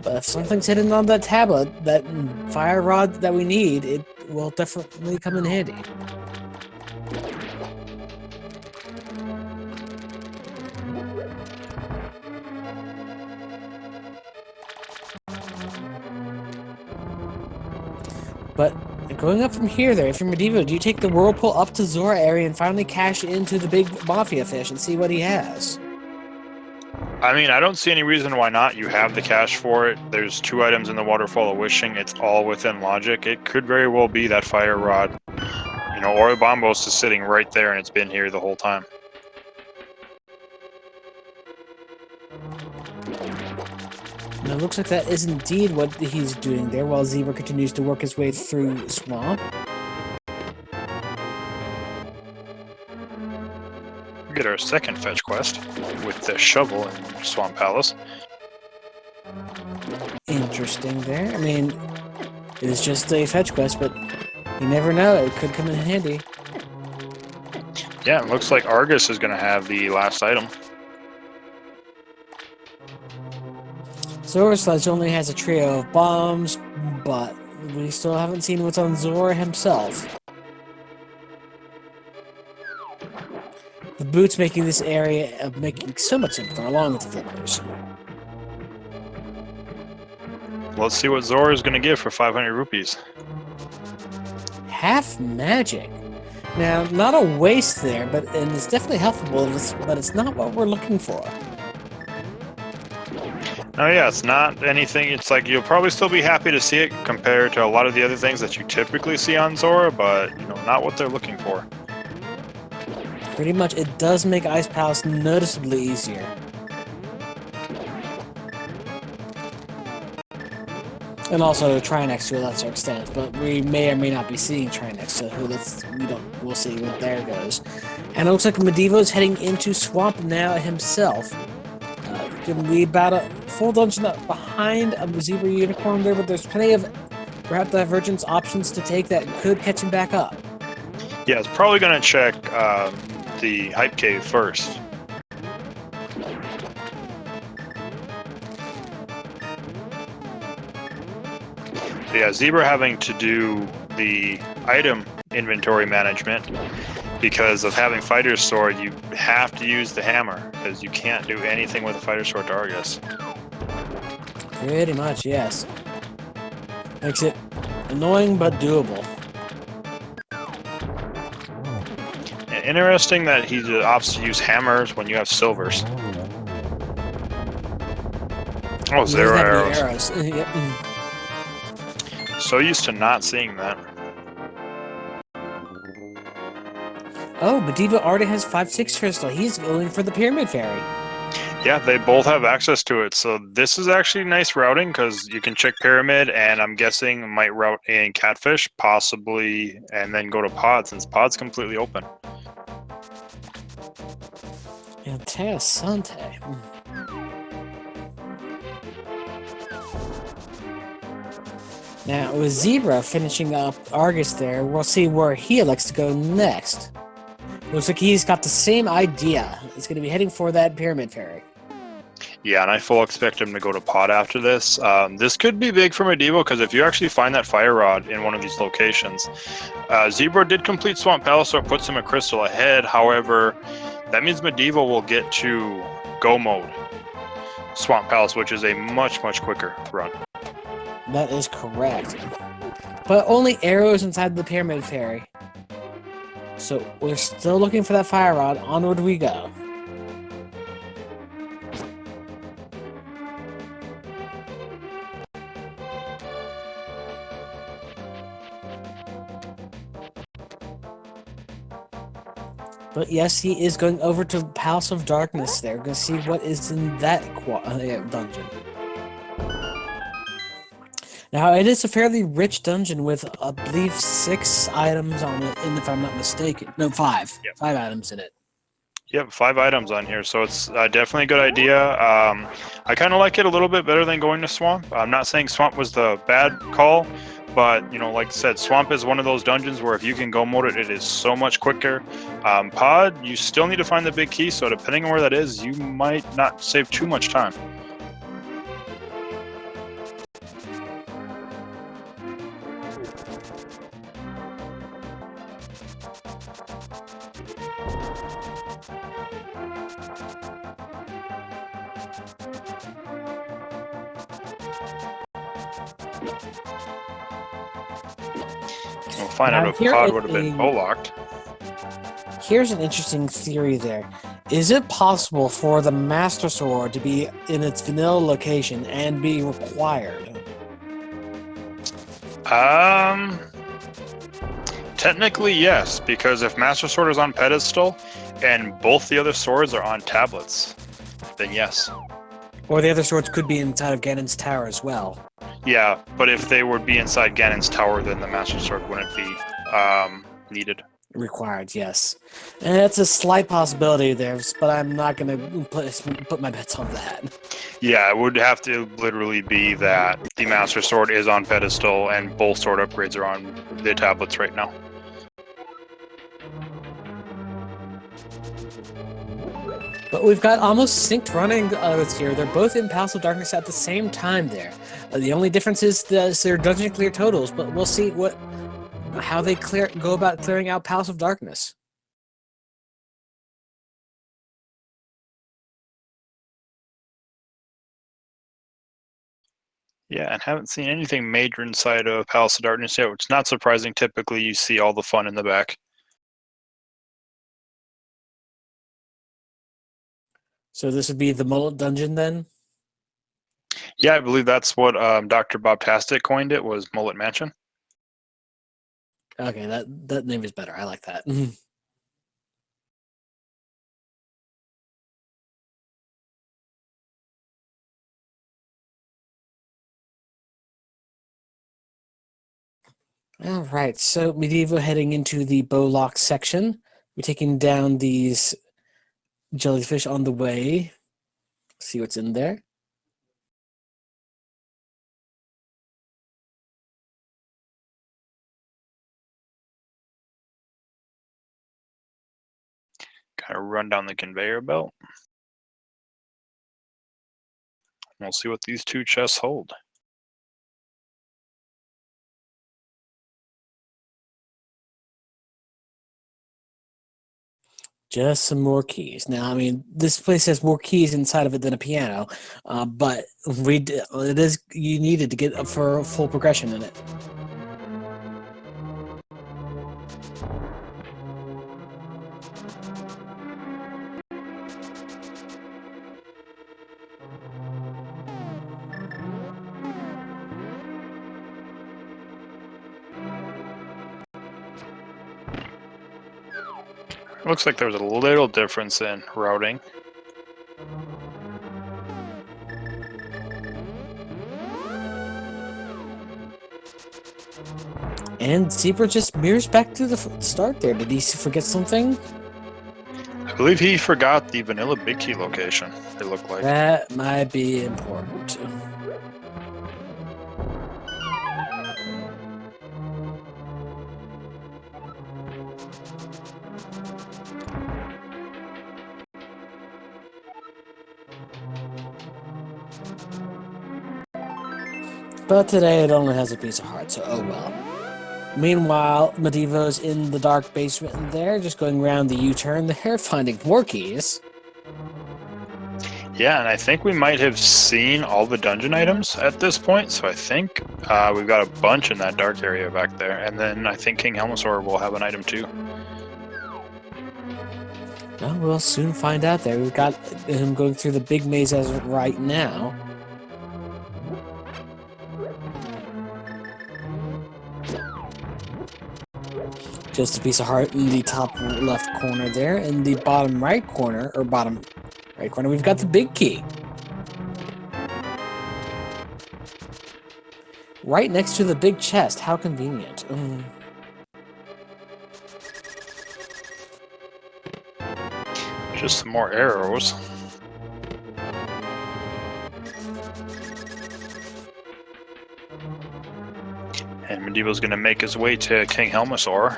But if something's hidden on that tablet, that fire rod that we need, it will definitely come in handy. But going up from here there, if you're Medevo, do you take the Whirlpool up to Zora area and finally cash into the big Mafia fish and see what he has? I mean, I don't see any reason why not. You have the cash for it. There's 2 items in the Waterfall of Wishing. It's all within logic. It could very well be that fire rod. Ori Bombos is sitting right there, and it's been here the whole time. And it looks like that is indeed what he's doing there while Zebra continues to work his way through Swamp. We get our second fetch quest with the shovel in Swamp Palace. Interesting there. I mean, it is just a fetch quest, but you never know. It could come in handy. Yeah, it looks like Argus is going to have the last item. Zora Sledge only has a trio of bombs, but we still haven't seen what's on Zora himself. The boots making this area making so much simpler along with the flippers. Let's see what Zora is going to give for 500 rupees. Half magic. Now, not a waste there, and it's definitely helpful, but it's not what we're looking for. Oh yeah, it's not anything. It's like you'll probably still be happy to see it compared to a lot of the other things that you typically see on Zora, but not what they're looking for. Pretty much, it does make Ice Palace noticeably easier. And also Trinex to a lesser extent, but we may or may not be seeing Trinex, so we'll see what there goes. And it looks like Medevo is heading into Swamp now himself. Gonna be about a full dungeon behind a ZebraUnicorn there, but there's plenty of route divergence options to take that could catch him back up. Yeah, it's probably going to check the Hype Cave first. But yeah, Zebra having to do the item inventory management because of having Fighter's Sword. You have to use the hammer because you can't do anything with a Fighter's Sword to Argus. Pretty much, yes. Makes it annoying but doable. And interesting that he opts to use hammers when you have silvers. Oh, He zero doesn't have any arrows. Yep. So used to not seeing that. Oh, Medevo already has 5-6 crystal. He's going for the Pyramid Fairy. Yeah, they both have access to it. So this is actually nice routing because you can check Pyramid, and I'm guessing might route in Catfish, possibly, and then go to Pod since Pod's completely open. Interessante. Now, with Zebra finishing up Argus there, we'll see where he elects to go next. Looks like he's got the same idea. He's going to be heading for that Pyramid Fairy. Yeah, and I full expect him to go to Pod after this. This could be big for Medevo because if you actually find that Fire Rod in one of these locations, Zebra did complete Swamp Palace, so it puts him a crystal ahead. However, that means Medevo will get to Go Mode Swamp Palace, which is a much, much quicker run. That is correct. But only arrows inside the Pyramid Fairy. So we're still looking for that Fire Rod. Onward we go. But yes, he is going over to Palace of Darkness there. Going to see what is in that dungeon. Now, it is a fairly rich dungeon with, I believe, 6 items on it, and if I'm not mistaken. No, 5. Yep. 5 items in it. Yep, 5 items on here, so it's definitely a good idea. I kind of like it a little bit better than going to Swamp. I'm not saying Swamp was the bad call, but, you know, like I said, Swamp is one of those dungeons where if you can go mode it, it is so much quicker. Pod, you still need to find the big key, so depending on where that is, you might not save too much time. We'll find Now, out if here Pod is would have been a- bow-locked. Here's an interesting theory there. Is it possible for the Master Sword to be in its vanilla location and be required? Technically, yes, because if Master Sword is on pedestal and both the other swords are on tablets, then yes. Or the other swords could be inside of Ganon's tower as well. Yeah, but if they would be inside Ganon's tower, then the Master Sword wouldn't be needed. Required, yes. And that's a slight possibility there, but I'm not going to put my bets on that. Yeah, it would have to literally be that the Master Sword is on pedestal and both sword upgrades are on the tablets right now. But we've got almost synced running here. They're both in Palace of Darkness at the same time there. The only difference is their dungeon clear totals, but we'll see how they go about clearing out Palace of Darkness. Yeah, and haven't seen anything major inside of Palace of Darkness yet, which is not surprising. Typically, you see all the fun in the back. So this would be the Mullet Dungeon then? Yeah, I believe that's what Dr. Bob Tastic coined it, was Mullet Mansion. Okay, that name is better. I like that. All right, so Medevo heading into the Bowlock section. We're taking down these jellyfish on the way. See what's in there. Kind of run down the conveyor belt. We'll see what these two chests hold. Just some more keys. Now, I mean, this place has more keys inside of it than a piano, but it is you needed to get up for full progression in it. Looks like there was a little difference in routing. And Zebra just mirrors back to the start there. Did he forget something? I believe he forgot the vanilla big key location, it looked like. That might be important. But today it only has a piece of heart, so oh well. Meanwhile, Medevo's in the dark basement in there, just going around the U-turn there, finding more keys. Yeah, and I think we might have seen all the dungeon items at this point, so I think we've got a bunch in that dark area back there. And then I think King Helmosaur will have an item too. Well, we'll soon find out there. We've got him going through the big maze as of right now. Just a piece of heart in the top left corner there. In the bottom right corner, we've got the big key. Right next to the big chest. How convenient. Just some more arrows. And Medevo's going to make his way to King Helmosaur.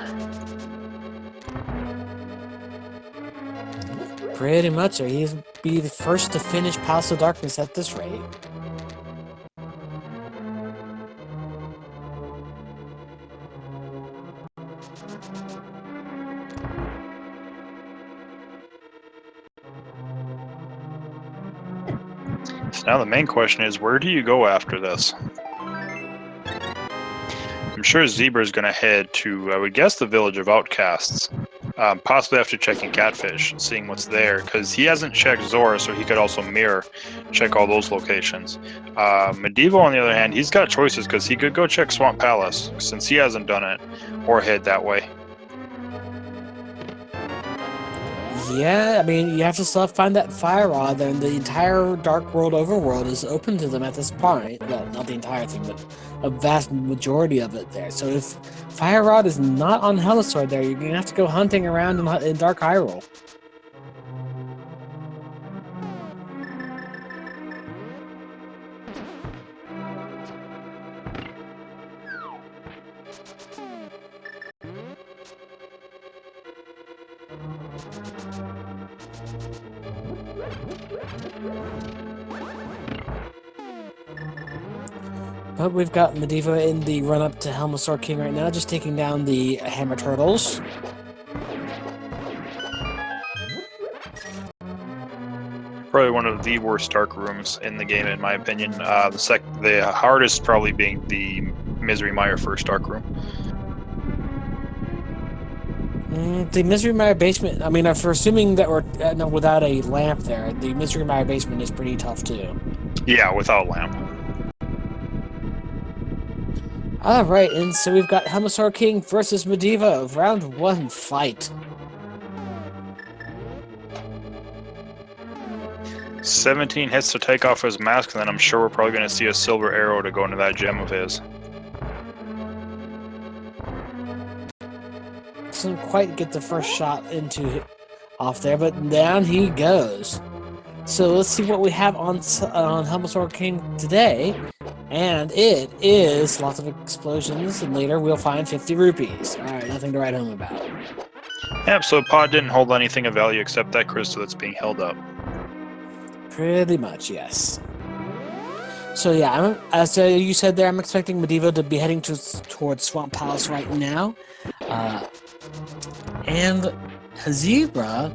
Pretty much, or he'll be the first to finish Palace of Darkness at this rate. So now the main question is, where do you go after this? I'm sure Zebra's going to head to, I would guess, the Village of Outcasts. Possibly after checking Catfish, seeing what's there, because he hasn't checked Zora, so he could also mirror check all those locations. Medevo, on the other hand, he's got choices, because he could go check Swamp Palace, since he hasn't done it, or head that way. Yeah, I mean, you have to still find that fire rod, and the entire Dark World overworld is open to them at this point. Well, not the entire thing, but a vast majority of it there. So if fire rod is not on Helmosaur there, you're going to have to go hunting around in Dark Hyrule. But we've got Medevo in the run-up to Helmosaur King right now, just taking down the Hammer Turtles. Probably one of the worst dark rooms in the game, in my opinion. The hardest probably being the Misery Mire first dark room. The Misery Mire basement, I mean, for assuming that we're without a lamp there, the Misery Mire basement is pretty tough too. Yeah, without lamp. Alright, and so we've got Helmosaur King versus Medevo, round 1 fight. 17 hits to take off his mask, and then I'm sure we're probably going to see a silver arrow to go into that gem of his. doesn't quite get the first shot into off there, but down he goes. So let's see what we have on Helmosaur King today. And it is lots of explosions, and later we'll find 50 rupees. Alright, nothing to write home about. Yep, so Pod didn't hold anything of value except that crystal that's being held up. Pretty much, yes. So yeah, as you said there, I'm expecting Medevo to be heading towards Swamp Palace right now. And Zebra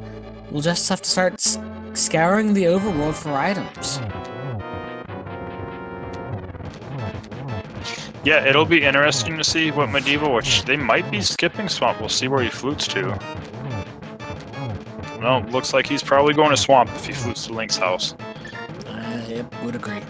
will just have to start scouring the overworld for items. Yeah, it'll be interesting to see what Medevo, which they might be skipping Swamp. We'll see where he flutes to. No, looks like he's probably going to Swamp if he flutes to Link's house. Yep, would agree.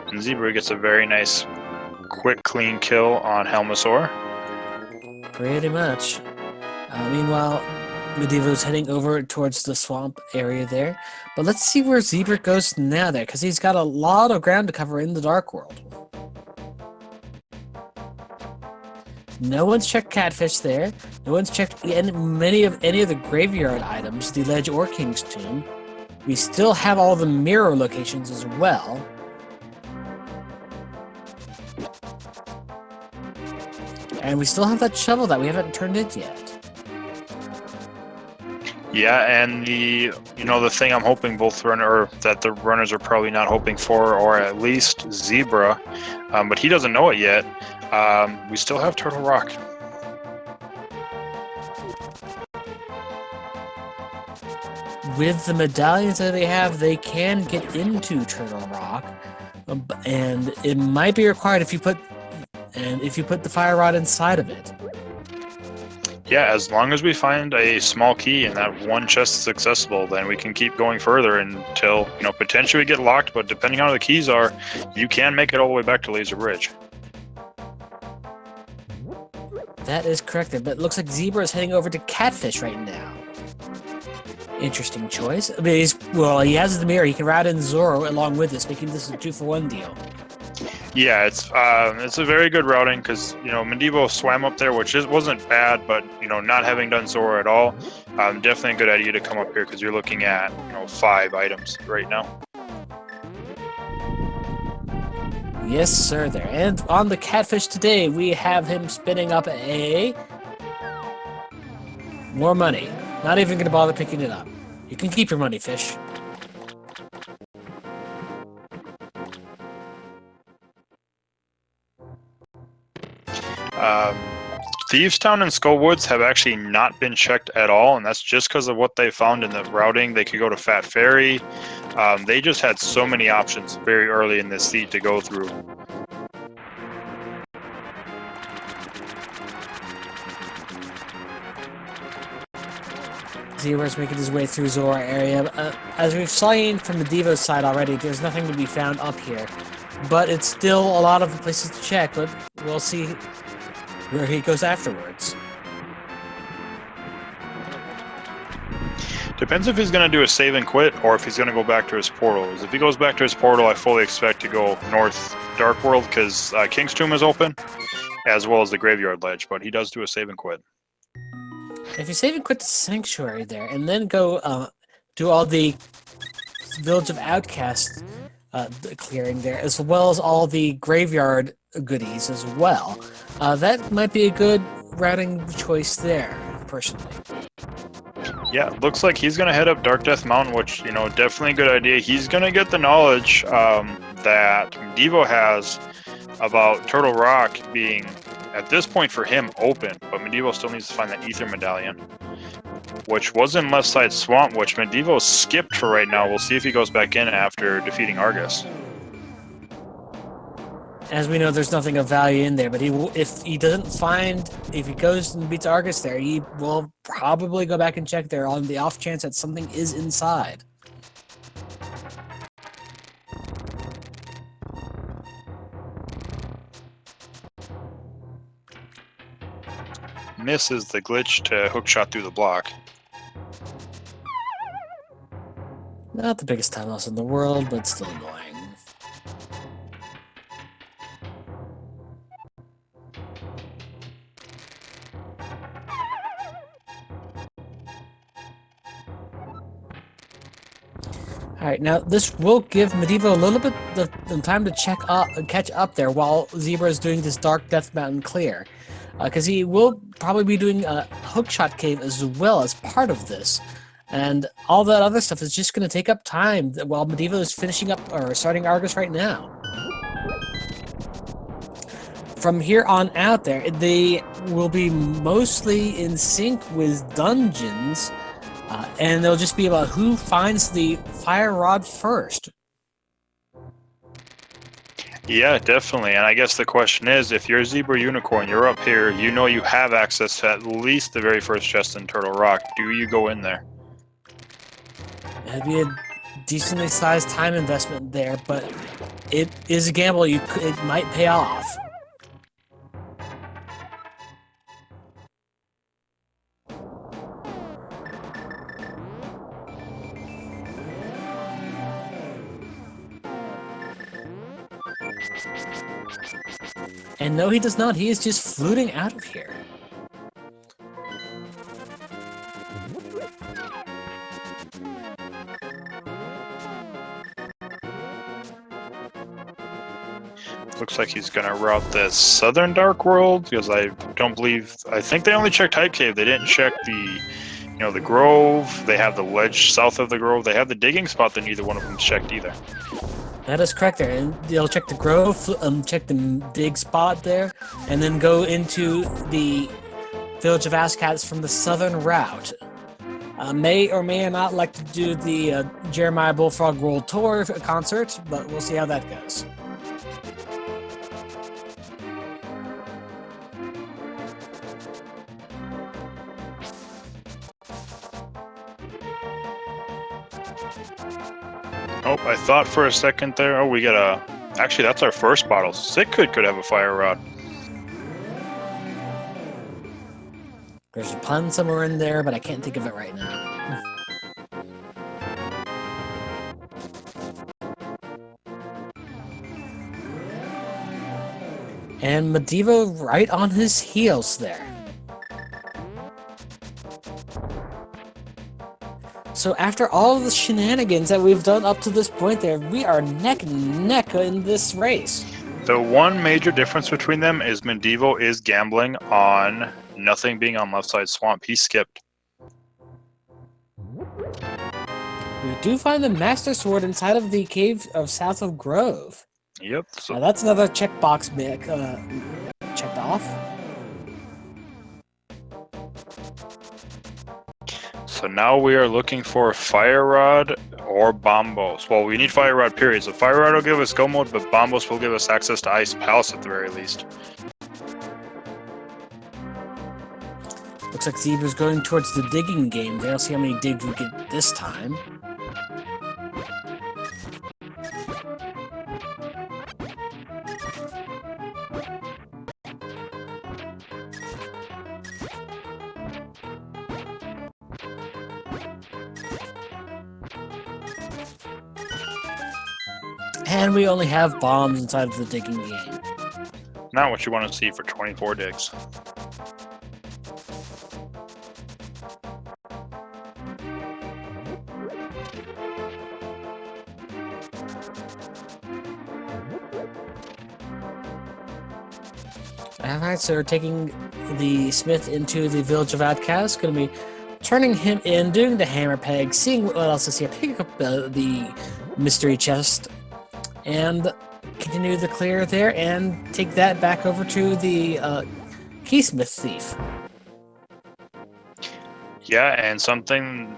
And Zebra gets a very nice, quick, clean kill on Helmosaur. Pretty much. Meanwhile, Medevo's heading over towards the swamp area there. But let's see where Zebra goes now there, because he's got a lot of ground to cover in the Dark World. No one's checked Catfish there. No one's checked any of the graveyard items, the Ledge or King's Tomb. We still have all the mirror locations as well. And we still have that shovel that we haven't turned in yet. Yeah, and the thing I'm hoping that the runners are probably not hoping for, or at least Zebra, but he doesn't know it yet. We still have Turtle Rock. With the medallions that they have, they can get into Turtle Rock, and it might be required if you put the fire rod inside of it. Yeah, as long as we find a small key and that one chest is accessible, then we can keep going further until, potentially we get locked, but depending on how the keys are, you can make it all the way back to Laser Bridge. That is correct, but it looks like Zebra is heading over to Catfish right now. Interesting choice. I mean, he has the mirror. He can route in Zoro along with this, making this a 2-for-1 deal. Yeah, it's a very good routing because Medevo swam up there, which wasn't bad, but not having done Zoro at all, definitely a good idea to come up here because you're looking at 5 items right now. Yes, sir. There, and on the Catfish today, we have him spinning up more money. Not even going to bother picking it up. You can keep your money, fish. Thieves Town and Skullwoods have actually not been checked at all, and that's just because of what they found in the routing. They could go to Fat Ferry. They just had so many options very early in this seed to go through. Zebra's making his way through Zora area. As we've seen from the Devo's side already, there's nothing to be found up here. But it's still a lot of places to check, but we'll see where he goes afterwards. Depends if he's going to do a save and quit or if he's going to go back to his portals. If he goes back to his portal, I fully expect to go north Dark World because King's Tomb is open, as well as the Graveyard Ledge, but he does do a save and quit. If you save and quit the Sanctuary there, and then go do all the Village of Outcasts clearing there, as well as all the Graveyard goodies as well, that might be a good routing choice there, personally. Yeah, looks like he's going to head up Dark Death Mountain, which, definitely a good idea. He's going to get the knowledge that Devo has about Turtle Rock being, at this point for him, open, but Medevo still needs to find that Ether Medallion, which was in Left Side Swamp, which Medevo skipped for right now. We'll see if he goes back in after defeating Argus. As we know, there's nothing of value in there, but if he goes and beats Argus there, he will probably go back and check there on the off chance that something is inside. Misses the glitch to hookshot through the block. Not the biggest time loss in the world, but still annoying. Alright, now this will give Medevo a little bit the time to catch up there while Zebra is doing this Dark Death Mountain clear. Because he will probably be doing a Hookshot Cave as well as part of this. And all that other stuff is just going to take up time while Medevo is finishing up or starting Argus right now. From here on out there, they will be mostly in sync with dungeons. And it'll just be about who finds the fire rod first. Yeah, definitely. And I guess the question is, if you're ZebraUnicorn, you're up here, you know you have access to at least the very first chest in Turtle Rock. Do you go in there? It'd be a decently sized time investment there, but it is a gamble. It might pay off. And no, he does not. He is just fluting out of here. Looks like he's gonna route the Southern Dark World, because I think they only checked Hype Cave. They didn't check the, the Grove. They have the ledge south of the Grove. They have the digging spot that neither one of them checked either. That is correct there. And they'll check the Grove, check the dig spot there, and then go into the Village of Ascats from the southern route. May or may not like to do the Jeremiah Bullfrog World Tour concert, but we'll see how that goes. Oh, I thought for a second there. Oh, we got a. Actually, that's our first bottle. Sick could have a fire rod. There's a pun somewhere in there, but I can't think of it right now. And Medevo right on his heels there. So after all the shenanigans that we've done up to this point there, we are neck and neck in this race. The one major difference between them is Medevo is gambling on nothing being on left side swamp. He skipped. We do find the Master Sword inside of the cave of South of Grove. Yep. So Now that's another checkbox checked off. So now we are looking for Fire Rod or Bombos. Well, we need Fire Rod, period. So Fire Rod will give us go mode, but Bombos will give us access to Ice Palace at the very least. Looks like Zebra's going towards the digging game there. Let's see how many digs we get this time. And we only have bombs inside of the digging game. Not what you want to see for 24 digs. Alright, so we're taking the Smith into the Village of Outcasts. Going to be turning him in, doing the hammer peg, seeing what else is here, picking up the mystery chest, and continue the clear there, and take that back over to the Keysmith thief. Yeah, and something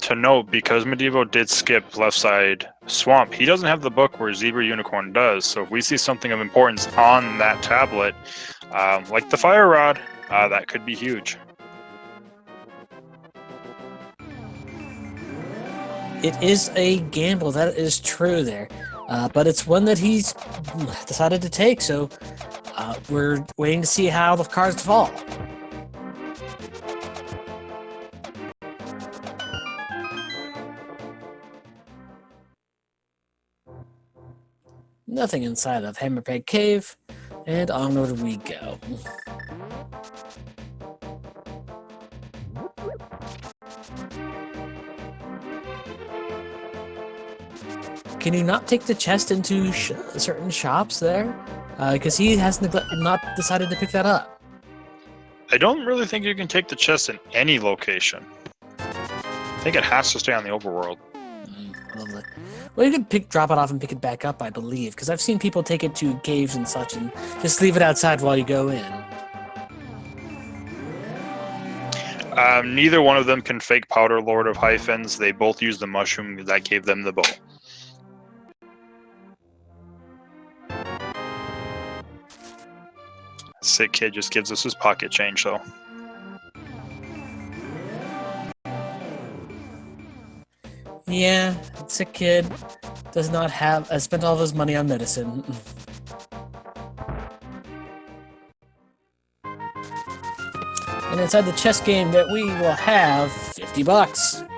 to note, because Medevo did skip left side swamp, he doesn't have the book where ZebraUnicorn does. So if we see something of importance on that tablet, like the Fire Rod, that could be huge. It is a gamble, that is true there. But it's one that he's decided to take, so we're waiting to see how the cards fall. nothing inside of Hammerpeg Cave, and onward we go. Can you not take the chest into certain shops there? Because he has not decided to pick that up. I don't really think you can take the chest in any location. I think it has to stay on the overworld. Lovely. Well, you can drop it off and pick it back up, I believe, because I've seen people take it to caves and such and just leave it outside while you go in. Neither one of them can fake Powder Lord of Hyphens. They both use the mushroom that gave them the bow. Sick kid just gives us his pocket change, though. Yeah, sick kid does not have spent all of his money on medicine. And inside the chess game that we will have $50.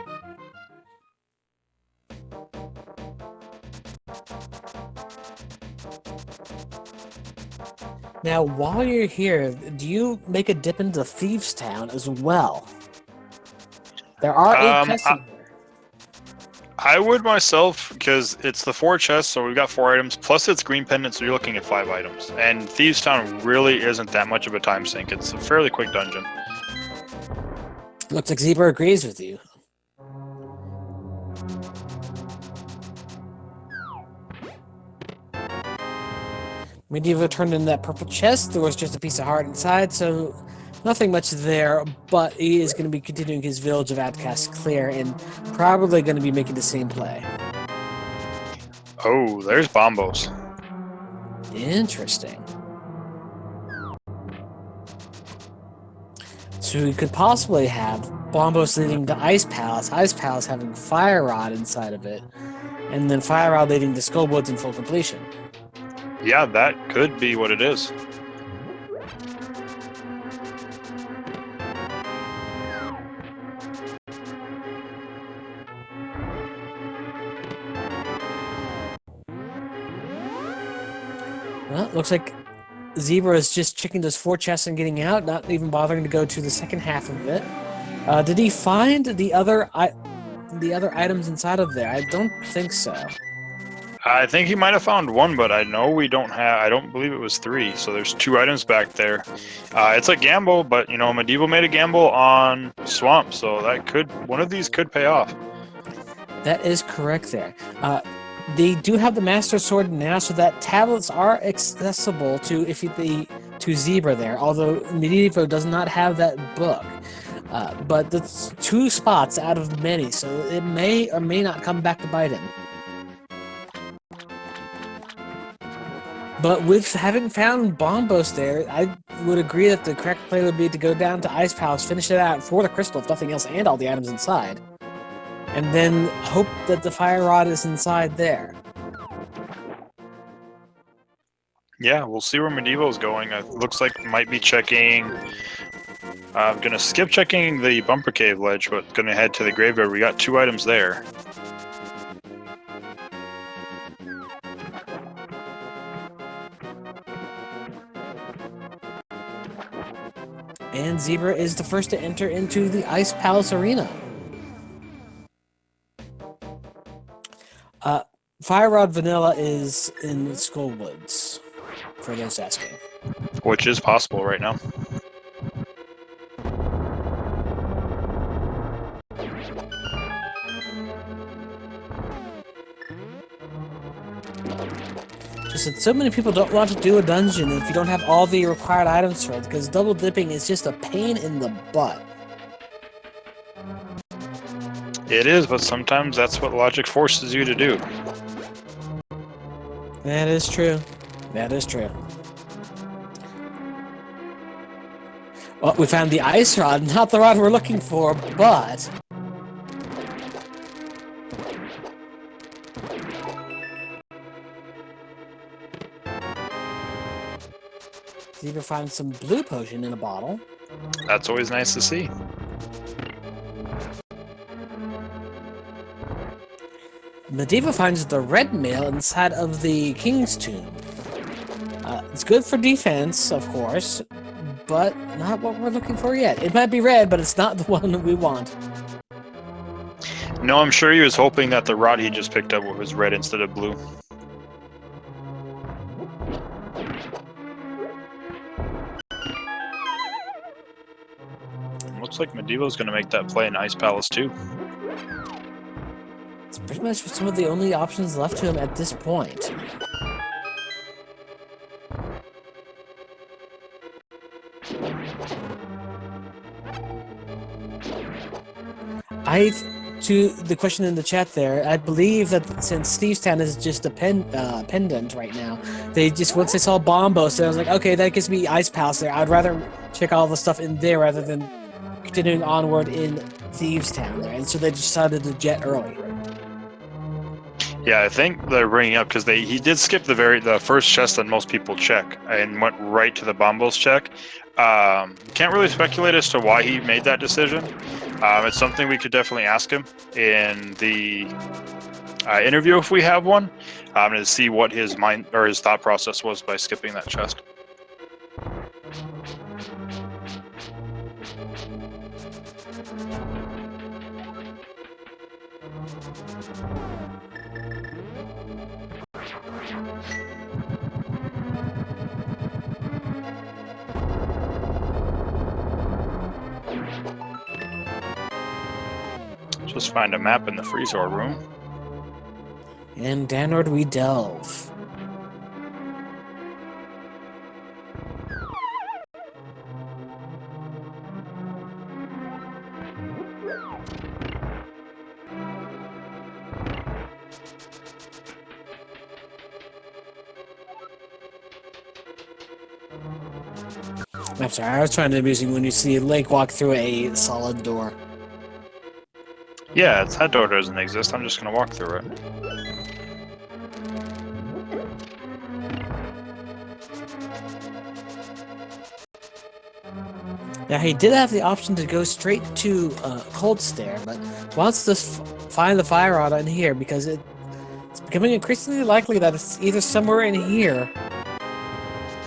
Now, while you're here, do you make a dip into Thieves' Town as well? There are 8 chests in there. I would myself, because it's the 4 chests, so we've got 4 items, plus it's green pendant, so you're looking at 5 items. And Thieves' Town really isn't that much of a time sink. It's a fairly quick dungeon. Looks like Zebra agrees with you. Medevo turned in that purple chest. There was just a piece of heart inside, so nothing much there, but he is going to be continuing his Village of Outcasts clear and probably going to be making the same play. Oh, there's Bombos. Interesting. So we could possibly have Bombos leading to Ice Palace having Fire Rod inside of it, and then Fire Rod leading to Skullwoods in full completion. Yeah, that could be what it is. Well, it looks like Zebra is just checking those 4 chests and getting out, not even bothering to go to the second half of it. Did he find the other items inside of there? I don't think so. I think he might have found 1, but I know we don't have. I don't believe it was 3. So there's 2 items back there. It's a gamble, but you know, Medevo made a gamble on Swamp, so that one of these could pay off. That is correct there. They do have the Master Sword now, so that tablets are accessible to Zebra there. Although Medevo does not have that book, but that's 2 spots out of many, so it may or may not come back to bite him. But with having found Bombos there, I would agree that the correct play would be to go down to Ice Palace, finish it out for the crystal, if nothing else, and all the items inside. And then hope that the Fire Rod is inside there. Yeah, we'll see where Medevo is going. It looks like might be checking. I'm going to skip checking the Bumper Cave ledge, but going to head to the graveyard. We got 2 items there. And Zebra is the first to enter into the Ice Palace Arena. Fire Rod Vanilla is in Skullwoods, for those asking. Which is possible right now. Just that so many people don't want to do a dungeon if you don't have all the required items for it, because double dipping is just a pain in the butt. It is, but sometimes that's what logic forces you to do. That is true. That is true. Well, we found the ice rod, not the rod we're looking for, but... Zebra finds some blue potion in a bottle. That's always nice to see. Medevo finds the red mail inside of the king's tomb. It's good for defense, of course, but not what we're looking for yet. It might be red, but it's not the one we want. No, I'm sure he was hoping that the rod he just picked up was red instead of blue. Looks like Medevo's going to make that play in Ice Palace too. It's pretty much some of the only options left to him at this point. To the question in the chat there, I believe that since Steve's Town is just a pendant right now, they just, once they saw Bombo, so I was like, okay, that gives me Ice Palace there. I'd rather check all the stuff in there rather than continuing onward in Thieves Town there, and so they decided to jet early. Yeah, I think they're bringing up because he did skip the first chest that most people check and went right to the Bombos check. Can't really speculate as to why he made that decision. It's something we could definitely ask him in the interview if we have one, to see what his mind or his thought process was by skipping that chest. Just find a map in the freezer room. And downward we delve. I'm sorry, I was trying to amusing when you see Link walk through a solid door. Yeah, that door doesn't exist. I'm just going to walk through it. Now, he did have the option to go straight to Cold Stare, but wants to find the fire rod in here because it's becoming increasingly likely that it's either somewhere in here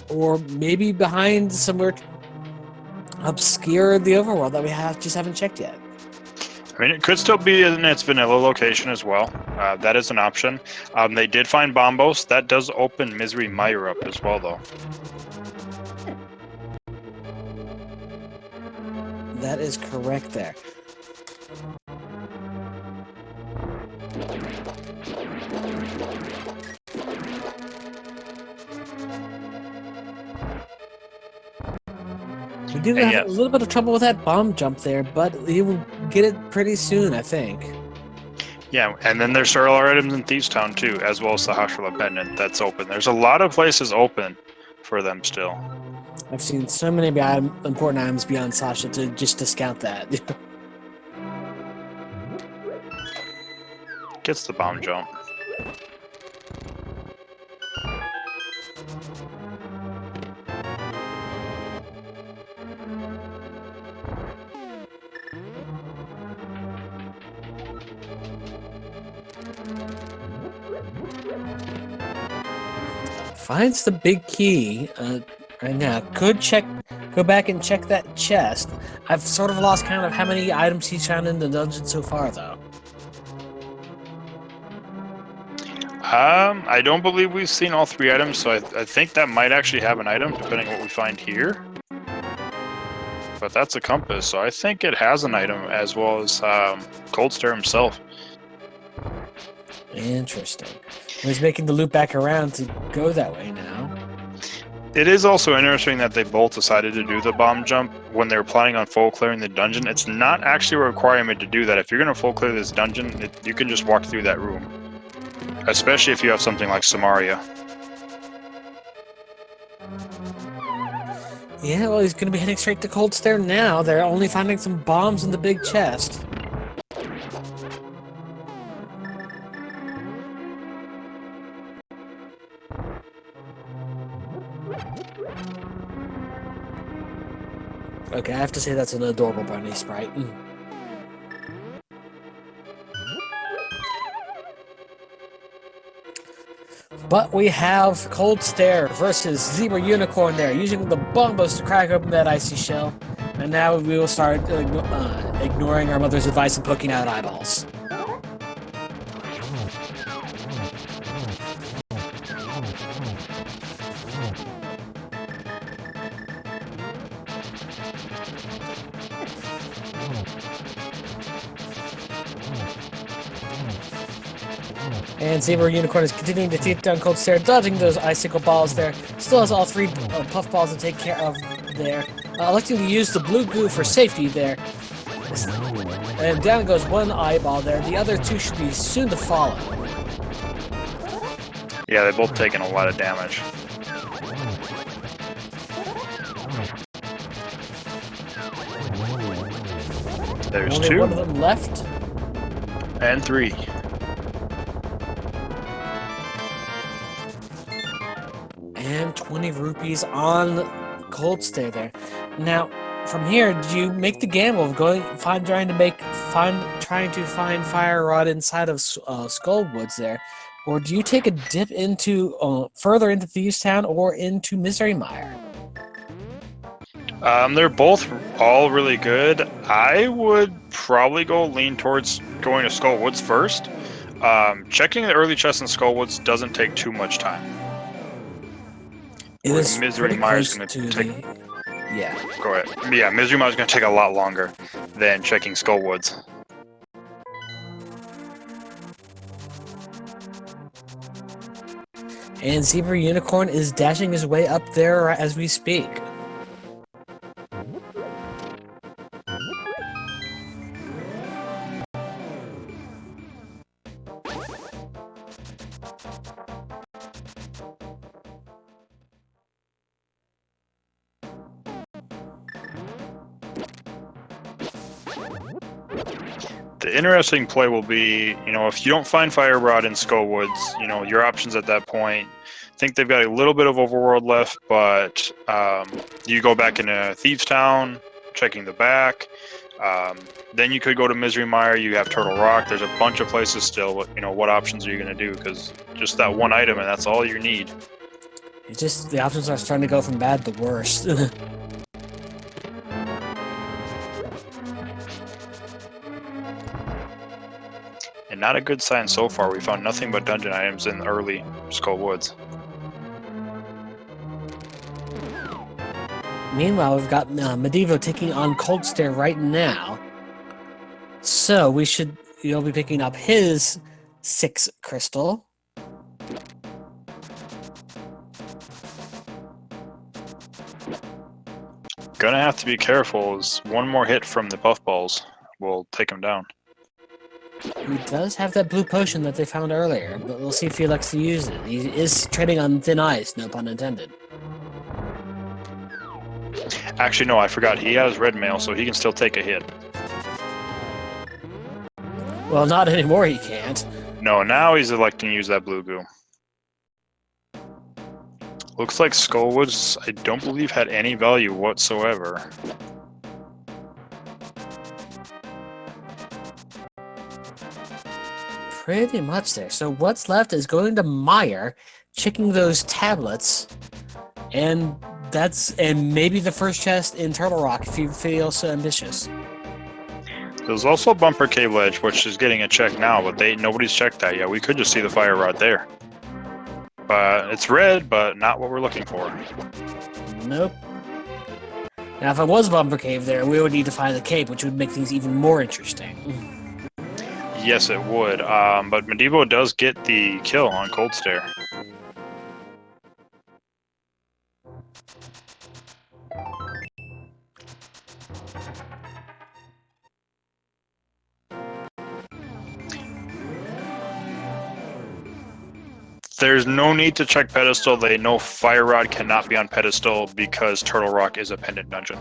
or maybe behind somewhere obscure in the overworld that we just haven't checked yet. I mean, it could still be in its vanilla location as well. That is an option. They did find Bombos. That does open Misery Mire up as well, though. That is correct there. We do have a little bit of trouble with that bomb jump there, but he will get it pretty soon, I think. Yeah, and then there's several items in Thieves Town too, as well as the Hashra Pendant that's open. There's a lot of places open for them still. I've seen so many important items beyond Sasha to scout that. Gets the bomb jump. Finds the big key right now. Could go back and check that chest. I've sort of lost count of how many items he's found in the dungeon so far, though. I don't believe we've seen all 3 items, so I think that might actually have an item, depending on what we find here. But that's a compass, so I think it has an item, as well as Cold Stare himself. Interesting. He's making the loop back around to go that way now. It is also interesting that they both decided to do the bomb jump when they were planning on full clearing the dungeon. It's not actually a requirement to do that. If you're going to full clear this dungeon, you can just walk through that room. Especially if you have something like Samaria. Yeah, well, he's going to be heading straight to Cold Stare now. They're only finding some bombs in the big chest. Okay, I have to say that's an adorable bunny sprite. But we have Cold Stare versus ZebraUnicorn there, using the bombos to crack open that icy shell. And now we will start ignoring our mother's advice and poking out eyeballs. And ZebraUnicorn is continuing to teeth down Cold Stare, dodging those icicle balls there. Still has all three puff balls to take care of there. Electing to use the blue goo for safety there. And down goes one eyeball there. The other two should be soon to follow. Yeah, they've both taken a lot of damage. There's Only two. one of them left. And three. And 20 rupees on Cold Stare there. Now, from here, do you make the gamble of trying to find Fire Rod inside of Skullwoods there, or do you take a dip into further into Thieves Town or into Misery Mire? They're both all really good. I would probably lean towards going to Skullwoods first. Checking the early chests in Skullwoods doesn't take too much time. It is Misery Mire is going to take. Yeah. Go ahead. Yeah, Misery Mire is going to take a lot longer than checking Skullwoods. And ZebraUnicorn is dashing his way up there as we speak. The interesting play will be, if you don't find Fire Rod in Skullwoods, your options at that point. I think they've got a little bit of overworld left, but you go back into Thieves Town, checking the back. Then you could go to Misery Mire. You have Turtle Rock. There's a bunch of places still. What options are you going to do? Because just that one item, and that's all you need. It's just the options are starting to go from bad to worse. And not a good sign so far. We found nothing but dungeon items in early Skullwoods. Meanwhile, we've got Medevo taking on Cold Stare right now. So you'll be picking up his 6 crystal. Gonna have to be careful, as one more hit from the puffballs will take him down. He does have that blue potion that they found earlier, but we'll see if he likes to use it. He is treading on thin ice, no pun intended. Actually, no, I forgot. He has red mail, so he can still take a hit. Well, not anymore, he can't. No, now he's electing to use that blue goo. Looks like Skullwoods, I don't believe, had any value whatsoever. Pretty much there. So what's left is going to Mire, checking those tablets, and maybe the first chest in Turtle Rock if you feel so ambitious. There's also Bumper Cave Ledge, which is getting a check now, but nobody's checked that yet. We could just see the Fire Rod there. But it's red, but not what we're looking for. Nope. Now, if it was Bumper Cave there, we would need to find the cape, which would make things even more interesting. Yes, it would. But Medevo does get the kill on Cold Stare. There's no need to check pedestal. They know Fire Rod cannot be on pedestal because Turtle Rock is a pendant dungeon.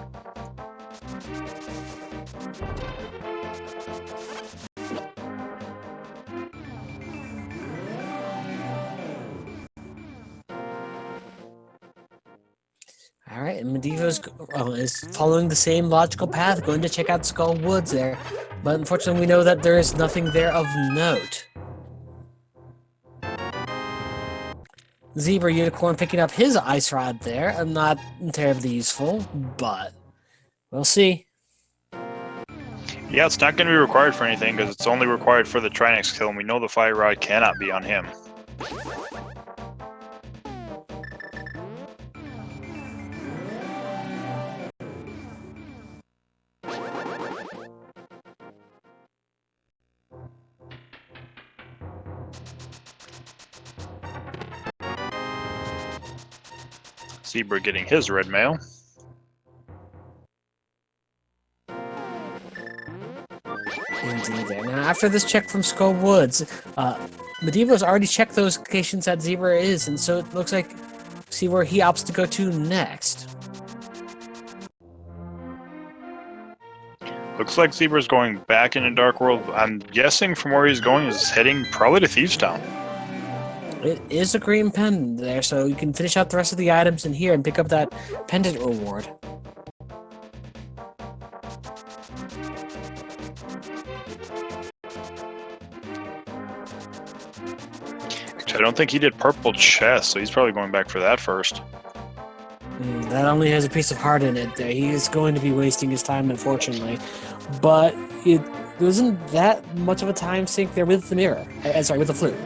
All right, and Medevo's is following the same logical path, going to check out Skull Woods there. But unfortunately, we know that there is nothing there of note. ZebraUnicorn picking up his ice rod there, and not terribly useful, but we'll see. Yeah, it's not going to be required for anything because it's only required for the Trinex kill, and we know the fire rod cannot be on him. Zebra getting his red mail. Indeed there. Now, after this check from Skull Woods, Medevo's already checked those locations that Zebra is, and so it looks like, see where he opts to go to next. Looks like Zebra's going back into Dark World. I'm guessing from where he's going is heading probably to Thieves Town. It is a green pendant there, so you can finish out the rest of the items in here and pick up that pendant reward. I don't think he did purple chest, so he's probably going back for that first. That only has a piece of heart in it there. He is going to be wasting his time, unfortunately. But it wasn't that much of a time sink there with the mirror. Sorry, with the flute.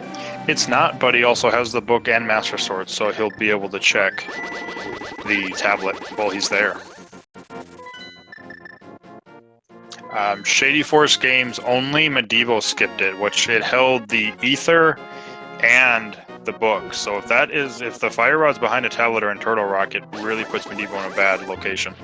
It's not, but he also has the book and Master Sword, so he'll be able to check the tablet while he's there. Shady Force Games, only Medevo skipped it, which it held the Ether and the book. So if the Fire Rod's behind a tablet or in Turtle Rock, it really puts Medevo in a bad location.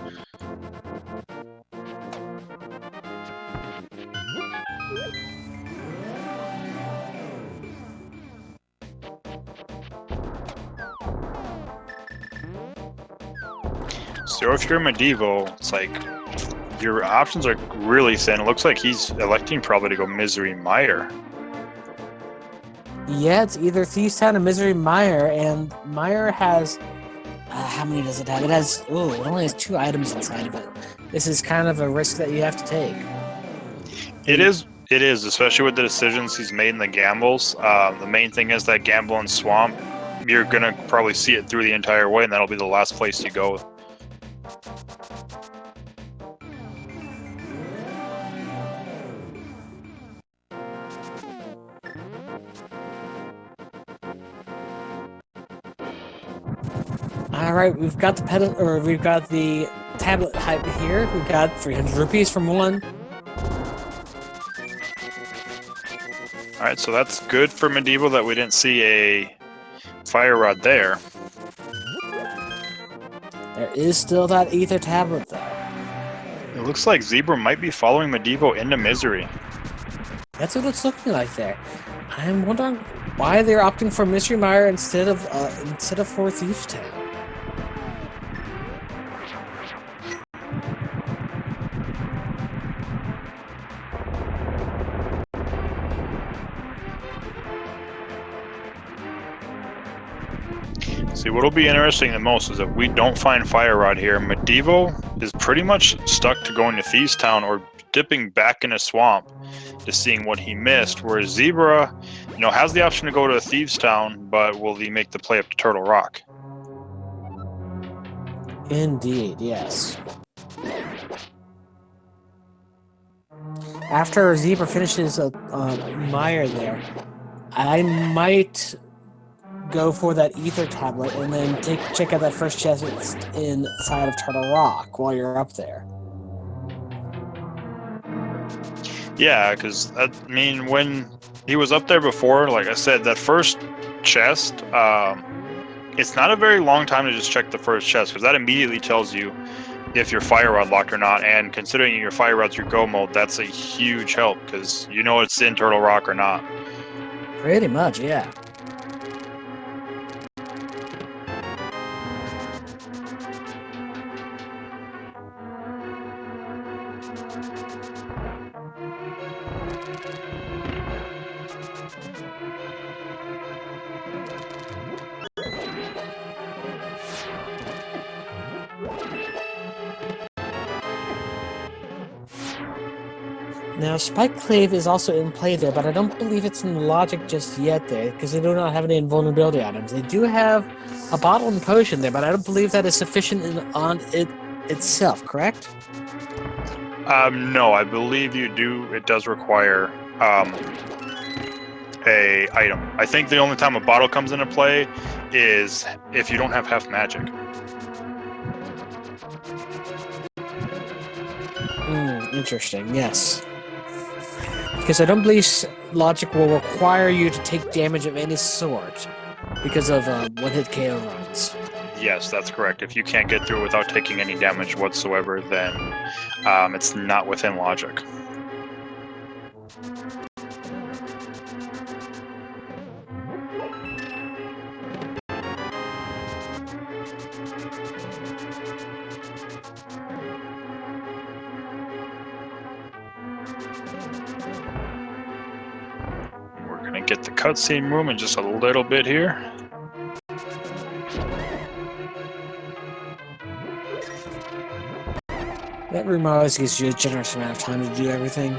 So if you're Medevo, it's like your options are really thin. It looks like he's electing probably to go Misery Mire. Yeah, it's either Thieves Town or Misery Mire, and Mire has... how many does it have? It has... Oh, it only has 2 items inside of it. This is kind of a risk that you have to take. It is, especially with the decisions he's made in the gambles. The main thing is that gamble in Swamp, you're going to probably see it through the entire way, and that'll be the last place you go. All right, we've got the tablet hype here. We've got 300 rupees from one. All right, so that's good for Medevo that we didn't see a Fire Rod there. There is still that Ether tablet, though. It looks like Zebra might be following Medevo into Misery. That's what it's looking like there. I'm wondering why they're opting for Mystery Mire instead of for Thieves Town. See, what'll be interesting the most is if we don't find Fire Rod here, Medevo is pretty much stuck to going to Thieves Town or dipping back in a swamp to seeing what he missed, whereas Zebra, has the option to go to Thieves Town, but will he make the play up to Turtle Rock? Indeed, yes. After Zebra finishes Mire there, I might go for that Ether tablet and then check out that first chest inside of Turtle Rock while you're up there. Yeah, because, when he was up there before, like I said, that first chest, it's not a very long time to just check the first chest, because that immediately tells you if your Fire Rod locked or not, and considering your Fire Rod's your go mode, that's a huge help, because you know it's in Turtle Rock or not. Pretty much, yeah. Now, Spike Clave is also in play there, but I don't believe it's in logic just yet there, because they do not have any invulnerability items. They do have a bottle and potion there, but I don't believe that is sufficient on it itself, correct? No, I believe you do. It does require a item. I think the only time a bottle comes into play is if you don't have half magic. Interesting, yes. Because I don't believe logic will require you to take damage of any sort because of one-hit KO runs. Yes, that's correct. If you can't get through without taking any damage whatsoever, then it's not within logic. We're going to get the cutscene room in just a little bit here. That room always gives you a generous amount of time to do everything.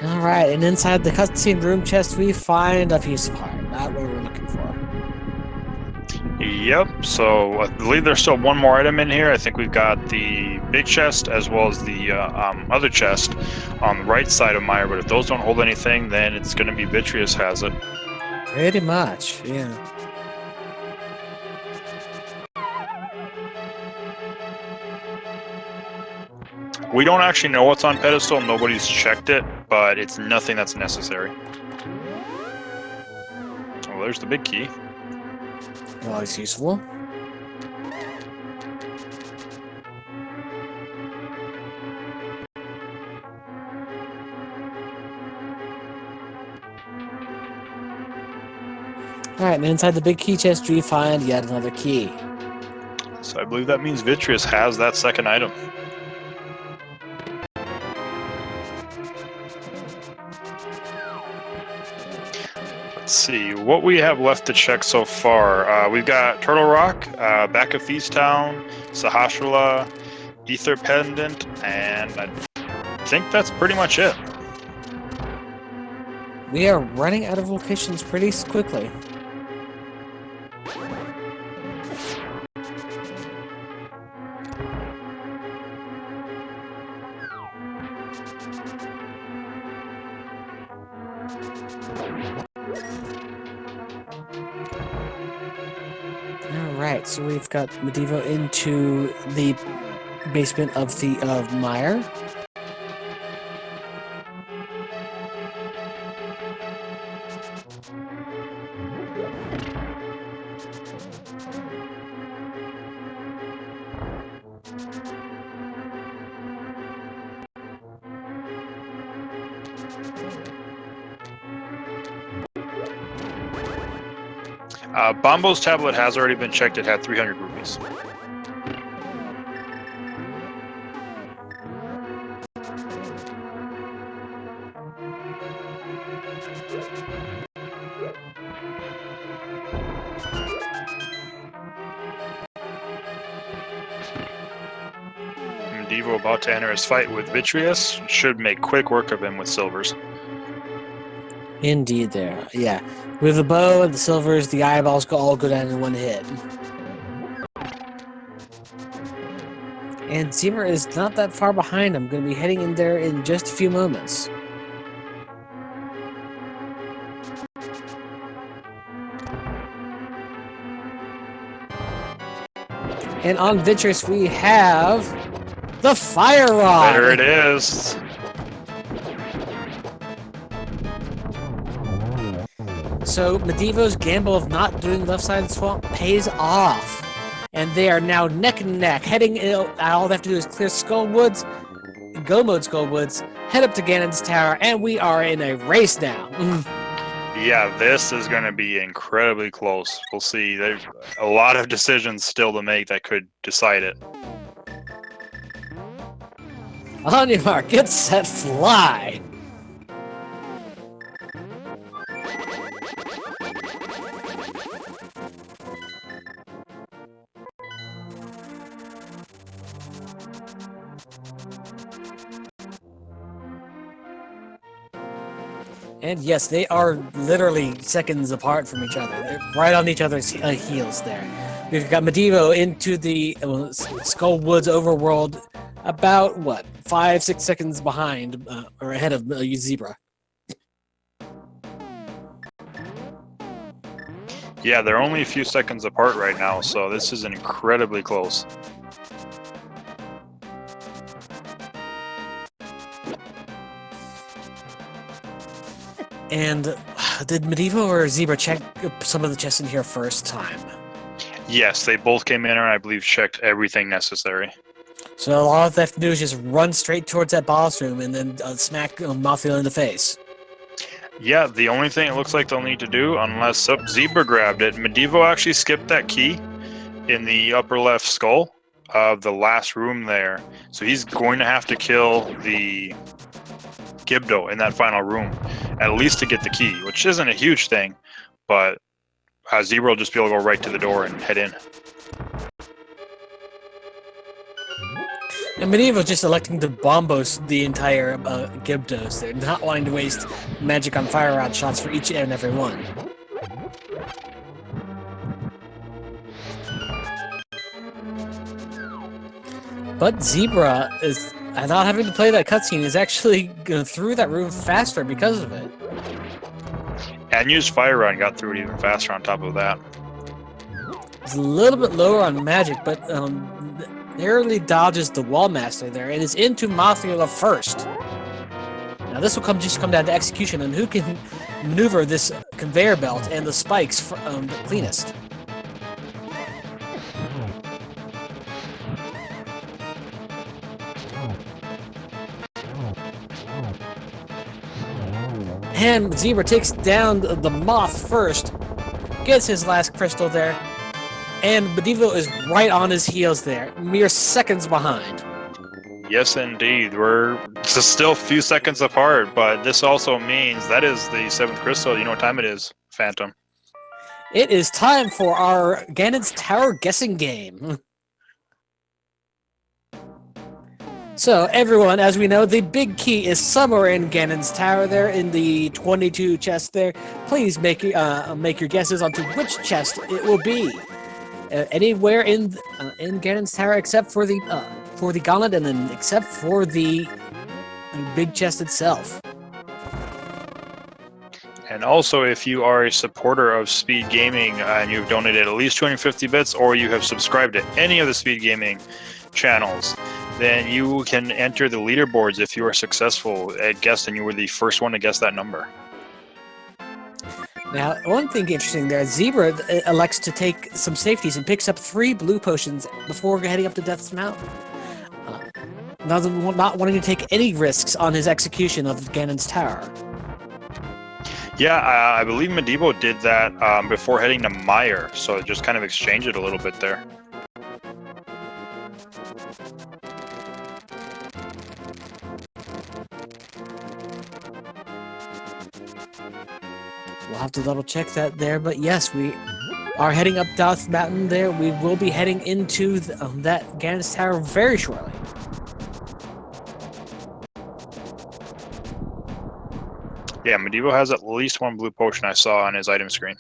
Alright, and inside the cutscene room chest we find a piece of heart. Not what we're looking for. Yep, so I believe there's still one more item in here. I think we've got the big chest as well as the other chest on the right side of Meyer, but if those don't hold anything, then it's going to be Vitreous has it. Pretty much, yeah. We don't actually know what's on pedestal. Nobody's checked it, but it's nothing that's necessary. Well, there's the big key. Well, it's useful. Alright, and inside the big key chest we find yet another key. So I believe that means Vitreous has that second item. Let's see what we have left to check so far. We've got Turtle Rock, back of Feast Town, Sahasrahla, Ether Pendant, and I think that's pretty much it. We are running out of locations pretty quickly. Alright, so we've got medevo into the basement of Meyer. Bombo's tablet has already been checked. It had 300 rupees. medevo about to enter his fight with Vitreous. Should make quick work of him with silvers. Indeed, there. Yeah. With the bow and the silvers, the eyeballs all go down in one hit. And Zebra is not that far behind. I'm going to be heading in there in just a few moments. And on Vitreous, we have the Fire Rod. There it is. So medevo's gamble of not doing left side swamp pays off. And they are now neck and neck, heading in. All they have to do is clear Skullwoods, go mode Skullwoods, head up to Ganon's Tower, and we are in a race now. Yeah, this is going to be incredibly close. We'll see. There's a lot of decisions still to make that could decide it. On your mark, get set, fly! And yes, they are literally seconds apart from each other. They're right on each other's heels there. We've got Medevo into the Skull Woods overworld about, what, 5-6 seconds behind, or ahead of Zebra. Yeah, they're only a few seconds apart right now, so this is incredibly close. And did Medevo or Zebra check some of the chests in here first time? Yes, they both came in and I believe checked everything necessary. So all they have to do is just run straight towards that boss room and then smack Mafia in the face. Yeah, the only thing it looks like they'll need to do, unless Zebra grabbed it, Medevo actually skipped that key in the upper left skull of the last room there. So he's going to have to kill the Gibdo in that final room, at least to get the key, which isn't a huge thing, but Zebra will just be able to go right to the door and head in. And Medevo just electing to bombos the entire Gibdos. They're not wanting to waste magic on fire rod shots for each and every one. But Zebra is not having to play that cutscene, is actually going through that room faster because of it. And used fire rod and got through it even faster on top of that. It's a little bit lower on magic, but narrowly dodges the wall master there and is into Mafia first. Now this will just come down to execution and who can maneuver this conveyor belt and the spikes the cleanest. And Zebra takes down the moth first, gets his last crystal there, and Medevo is right on his heels there, mere seconds behind. Yes, indeed. We're still a few seconds apart, but this also means that is the 7th crystal. You know what time it is, Phantom? It is time for our Ganon's Tower guessing game. So, everyone, as we know, the big key is somewhere in Ganon's Tower there, in the 22 chest there. Please make your guesses onto which chest it will be. Anywhere in Ganon's Tower except for the gauntlet, and then except for the big chest itself. And also, if you are a supporter of Speed Gaming and you've donated at least 250 bits, or you have subscribed to any of the Speed Gaming channels, then you can enter the leaderboards if you are successful at guessing. You were the first one to guess that number. Now, one thing interesting there, Zebra elects to take some safeties and picks up 3 blue potions before heading up to Death's Mountain. Not wanting to take any risks on his execution of Ganon's Tower. Yeah, I believe Medevo did that before heading to Meyer, so just kind of exchanged it a little bit there. We'll have to double check that there, but yes, we are heading up Death Mountain there. We will be heading into that Ganon's Tower very shortly. Yeah, Medevo has at least 1 blue potion I saw on his item screen.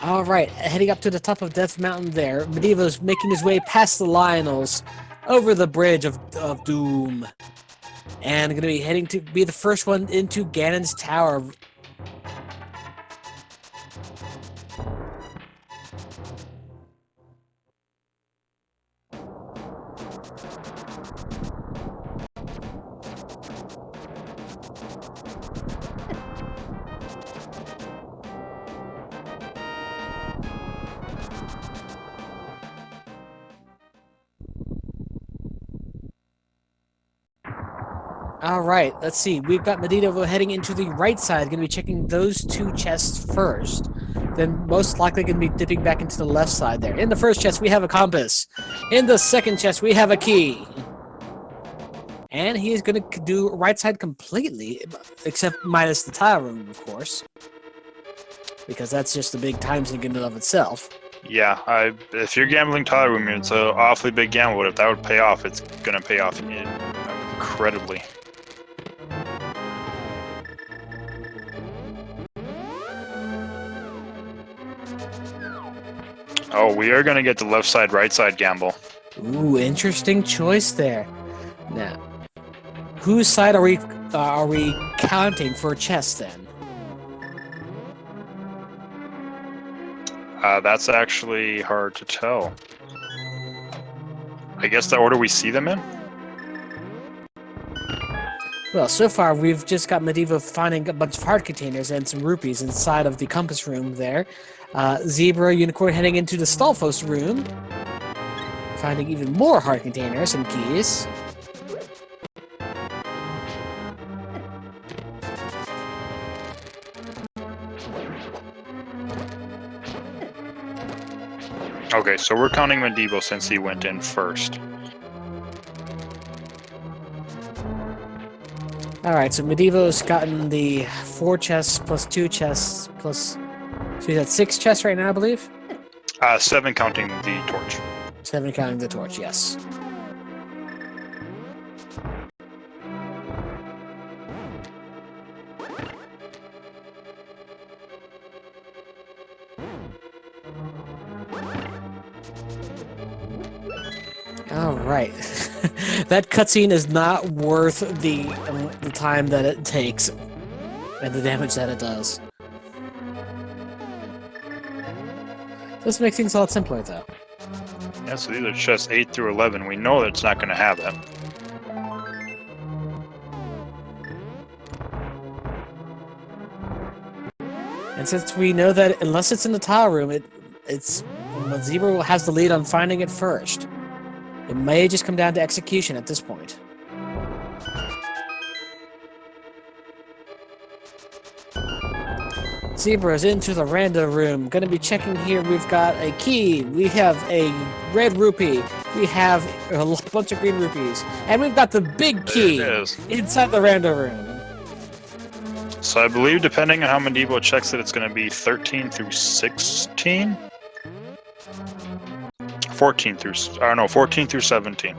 Alright, heading up to the top of Death Mountain there. Medevo's making his way past the Lionels, over the bridge of Doom. And going to be heading to be the first one into Ganon's Tower. All right, let's see. We've got medevo heading into the right side. Going to be checking those 2 chests first. Then most likely going to be dipping back into the left side there. In the first chest, we have a compass. In the second chest, we have a key. And he is going to do right side completely, except minus the tile room, of course. Because that's just a big time sink in and of itself. Yeah, if you're gambling tile room, it's an awfully big gamble, but if that would pay off, it's going to pay off incredibly. Oh, we are going to get the left side, right side gamble. Ooh, interesting choice there. Now, whose side are we counting for chess then? That's actually hard to tell. I guess the order we see them in? Well, so far we've just got medevo finding a bunch of heart containers and some rupees inside of the compass room there. ZebraUnicorn heading into the Stalfos room, finding even more heart containers and keys. Okay, so we're counting medevo since he went in first. Alright, so medevo's gotten the 4 chests plus 2 chests plus... So he's at 6 chests right now, I believe? 7 counting the torch. 7 counting the torch, yes. Alright. That cutscene is not worth the time that it takes and the damage that it does. This makes things a lot simpler, though. Yeah, so these are chests 8 through 11. We know that it's not going to have that. And since we know that unless it's in the tile room, it's Zebra has the lead on finding it first. It may just come down to execution at this point. Zebra's into the random room. Gonna be checking here. We've got a key. We have a red rupee. We have a bunch of green rupees. And we've got the big key inside the random room. So I believe, depending on how medevo checks it, it's going to be 13 through 16? 14 through... I don't know, 14 through 17.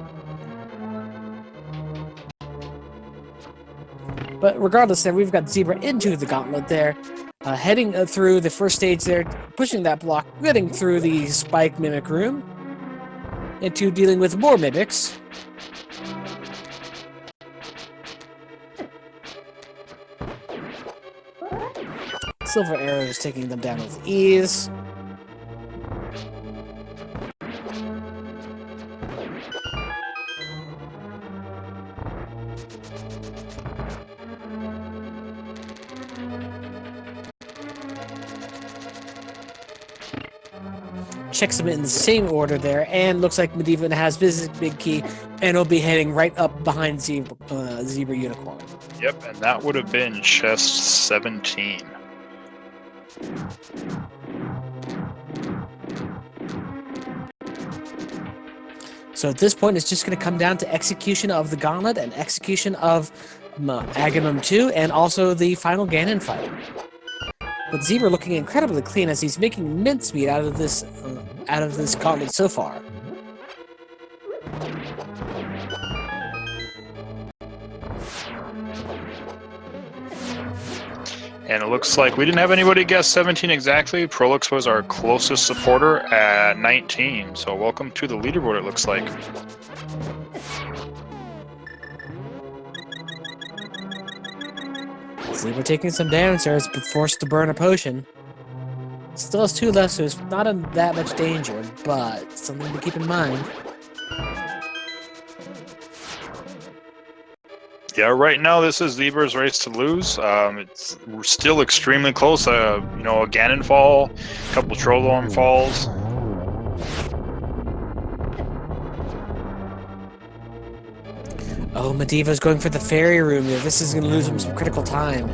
But regardless, there we've got Zebra into the gauntlet there. Heading through the first stage there, pushing that block, getting through the spike mimic room, into dealing with more mimics. Silver arrows taking them down with ease. Checks them in the same order there, and looks like medevo has business big key, and will be heading right up behind ZebraUnicorn. Yep, and that would have been chest 17. So at this point, it's just going to come down to execution of the gauntlet and execution of Agamemnon 2, and also the final Ganon fight. But Zebra looking incredibly clean as he's making mincemeat out of this gauntlet so far. And it looks like we didn't have anybody guess 17 exactly. Prolix was our closest supporter at 19. So welcome to the leaderboard, it looks like. Zebra taking some damage there, but forced to burn a potion. Still has 2 left, so it's not in that much danger, but something to keep in mind. Yeah, right now this is Zebra's race to lose. It's still extremely close. You know, a Ganon fall, a couple Trollorm falls. Oh, Medevo's going for the fairy room here. This is going to lose him some critical time.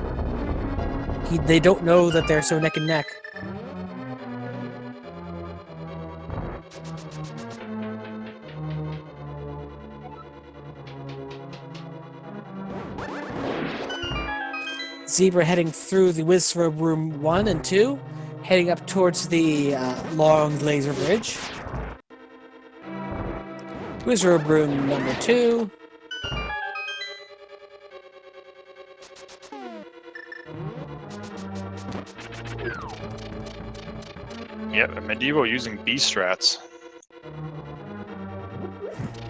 They don't know that they're so neck and neck. Zebra heading through the Wizrobe Room 1 and 2, heading up towards the long laser bridge. Wizrobe Room number 2. Yep, medevo using B strats.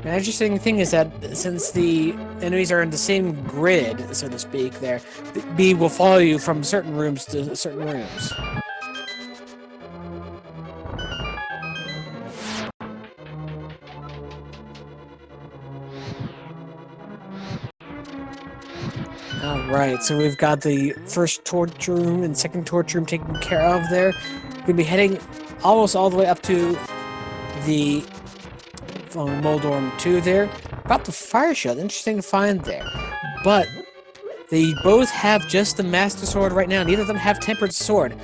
An interesting thing is that since the enemies are in the same grid, so to speak, there, B will follow you from certain rooms to certain rooms. Alright, so we've got the first torture room and second torture room taken care of there. We'll be heading almost all the way up to the Moldorm 2 there. About the fire shield, interesting to find there. But they both have just the Master Sword right now. Neither of them have Tempered Sword.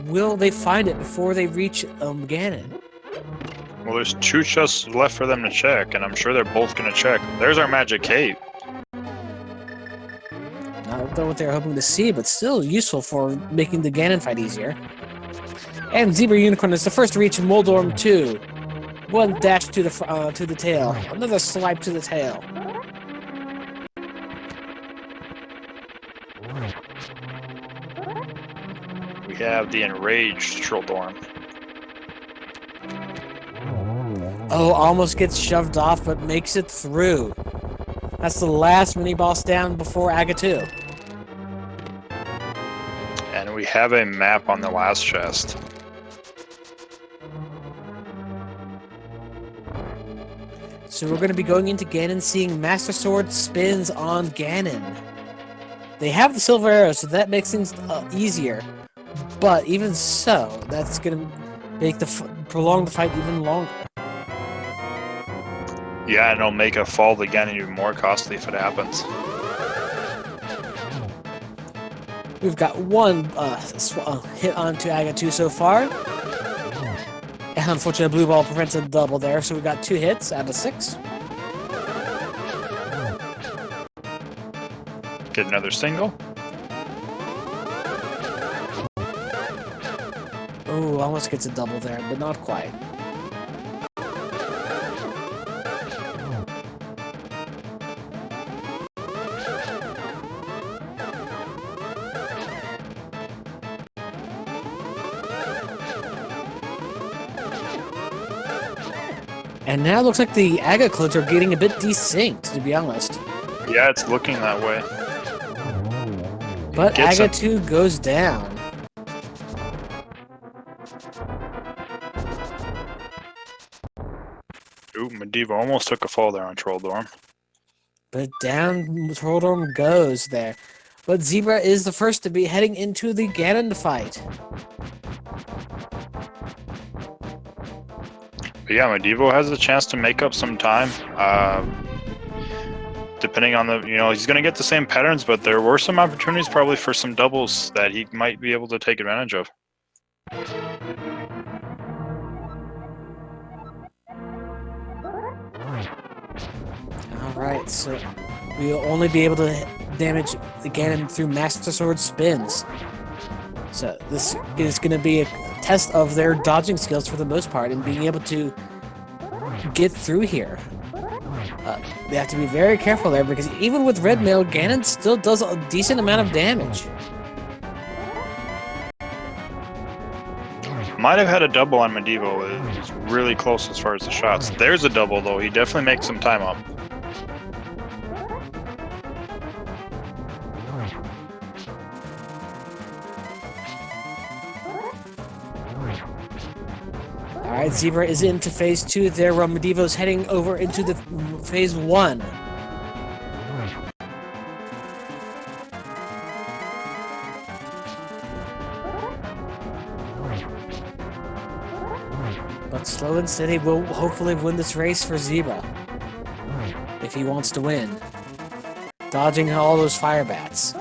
Will they find it before they reach Ganon? Well, there's 2 chests left for them to check, and I'm sure they're both going to check. There's our magic cape. Not what they're hoping to see, but still useful for making the Ganon fight easier. And ZebraUnicorn is the first to reach Moldorm 2. One dash to the tail. Another swipe to the tail. We have the enraged Troldorm. Oh, almost gets shoved off, but makes it through. That's the last mini-boss down before Aga 2. And we have a map on the last chest. So we're going to be going into Ganon, seeing Master Sword spins on Ganon. They have the silver arrow, so that makes things easier. But even so, that's going to make prolong the fight even longer. Yeah, and it'll make a fall to Ganon even more costly if it happens. We've got one hit onto Aga 2 so far. And unfortunately, blue ball prevents a double there, so we've got 2 hits out of 6. Get another single. Oh, almost gets a double there, but not quite. And now it looks like the Aga clones are getting a bit desynced, to be honest. Yeah, it's looking that way. But Aga 2 goes down. Ooh, medevo almost took a fall there on Troldorm. But down Troldorm goes there. But Zebra is the first to be heading into the Ganon fight. But yeah, medevo has a chance to make up some time. Depending on the, he's going to get the same patterns, but there were some opportunities probably for some doubles that he might be able to take advantage of. Alright, so we'll only be able to damage the Ganon through Master Sword spins. So this is going to be a test of their dodging skills for the most part and being able to get through here. They have to be very careful there because even with red mail, Ganon still does a decent amount of damage. Might have had a double on medevo. It's really close as far as the shots. There's a double though. He definitely makes some time up. Alright, Zebra is into phase 2 there, while medevo's heading over into the phase 1. But slow and steady will hopefully win this race for Zebra. if he wants to win. Dodging all those fire bats.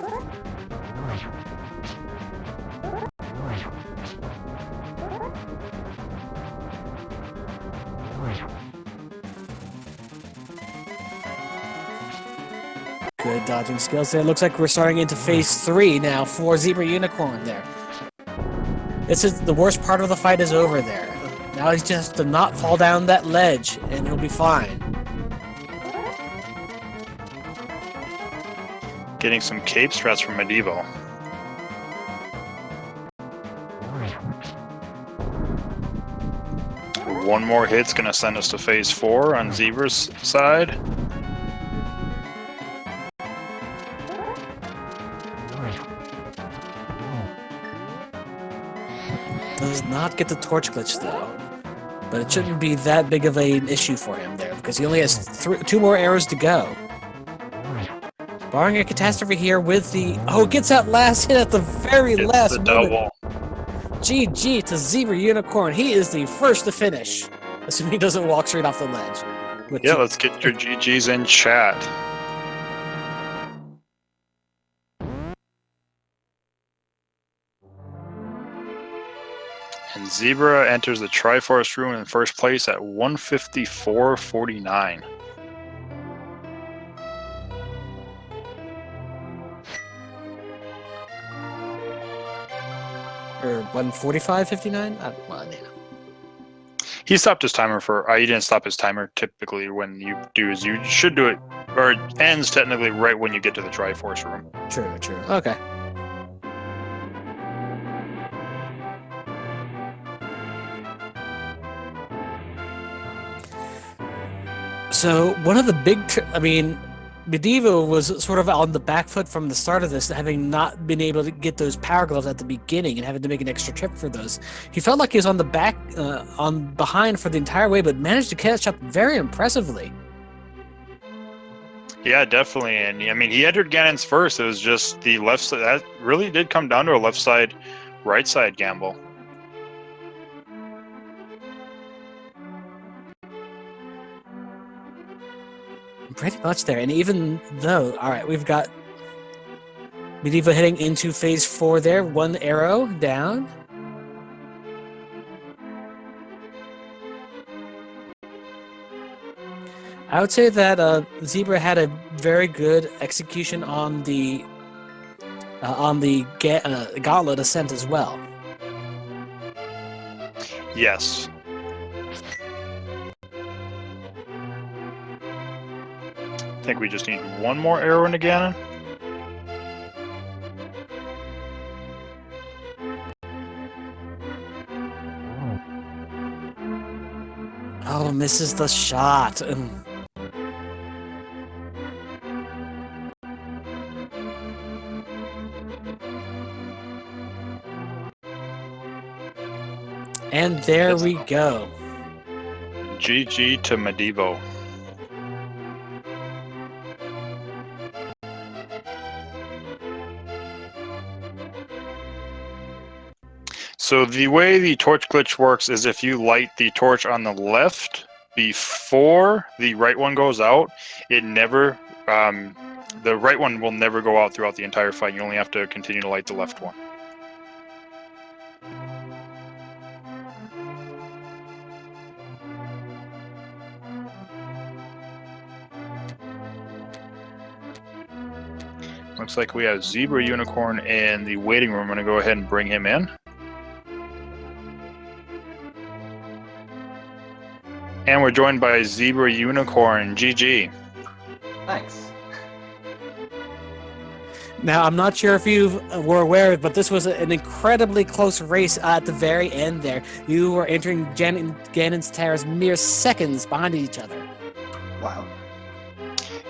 Good dodging skills there. Looks like we're starting into phase 3 now for ZebraUnicorn there. This is the worst part of the fight is over there. Now he's just to not fall down that ledge and he'll be fine. Getting some cape strats from medevo. One more hit's gonna send us to phase 4 on Zebra's side. Does not get the torch glitch though, but it shouldn't be that big of an issue for him there because he only has 2 more arrows to go. Barring a catastrophe here with the gets that last hit at the very last moment. Double. GG to ZebraUnicorn. He is the first to finish, assuming he doesn't walk straight off the ledge. Yeah, let's get your GGs in chat. And Zebra enters the Triforce room in first place at 154.49. Or 145.59? Well, yeah. He stopped his timer for. He didn't stop his timer. Typically, when you do is you should do it, or it ends technically right when you get to the Triforce room. True. Okay. So one of the big, medevo was sort of on the back foot from the start of this, having not been able to get those power gloves at the beginning and having to make an extra trip for those. He felt like he was on the back, behind for the entire way, but managed to catch up very impressively. Yeah, definitely. And I mean, he entered Ganon's first. It was just the left side. That really did come down to a left side, right side gamble. Pretty much there, and even though, alright, we've got medevo heading into phase 4 there, 1 arrow down. I would say that Zebra had a very good execution on the gauntlet ascent as well. Yes. I think we just need 1 more arrow into Ganon. Oh, misses the shot. And there we go. GG to medevo. So the way the torch glitch works is if you light the torch on the left before the right one goes out, it never, the right one will never go out throughout the entire fight. You only have to continue to light the left one. Looks like we have ZebraUnicorn in the waiting room. I'm going to go ahead and bring him in. And we're joined by ZebraUnicorn. GG. Thanks. Now, I'm not sure if you were aware, but this was an incredibly close race at the very end there. You were entering Ganon's towers mere seconds behind each other. Wow.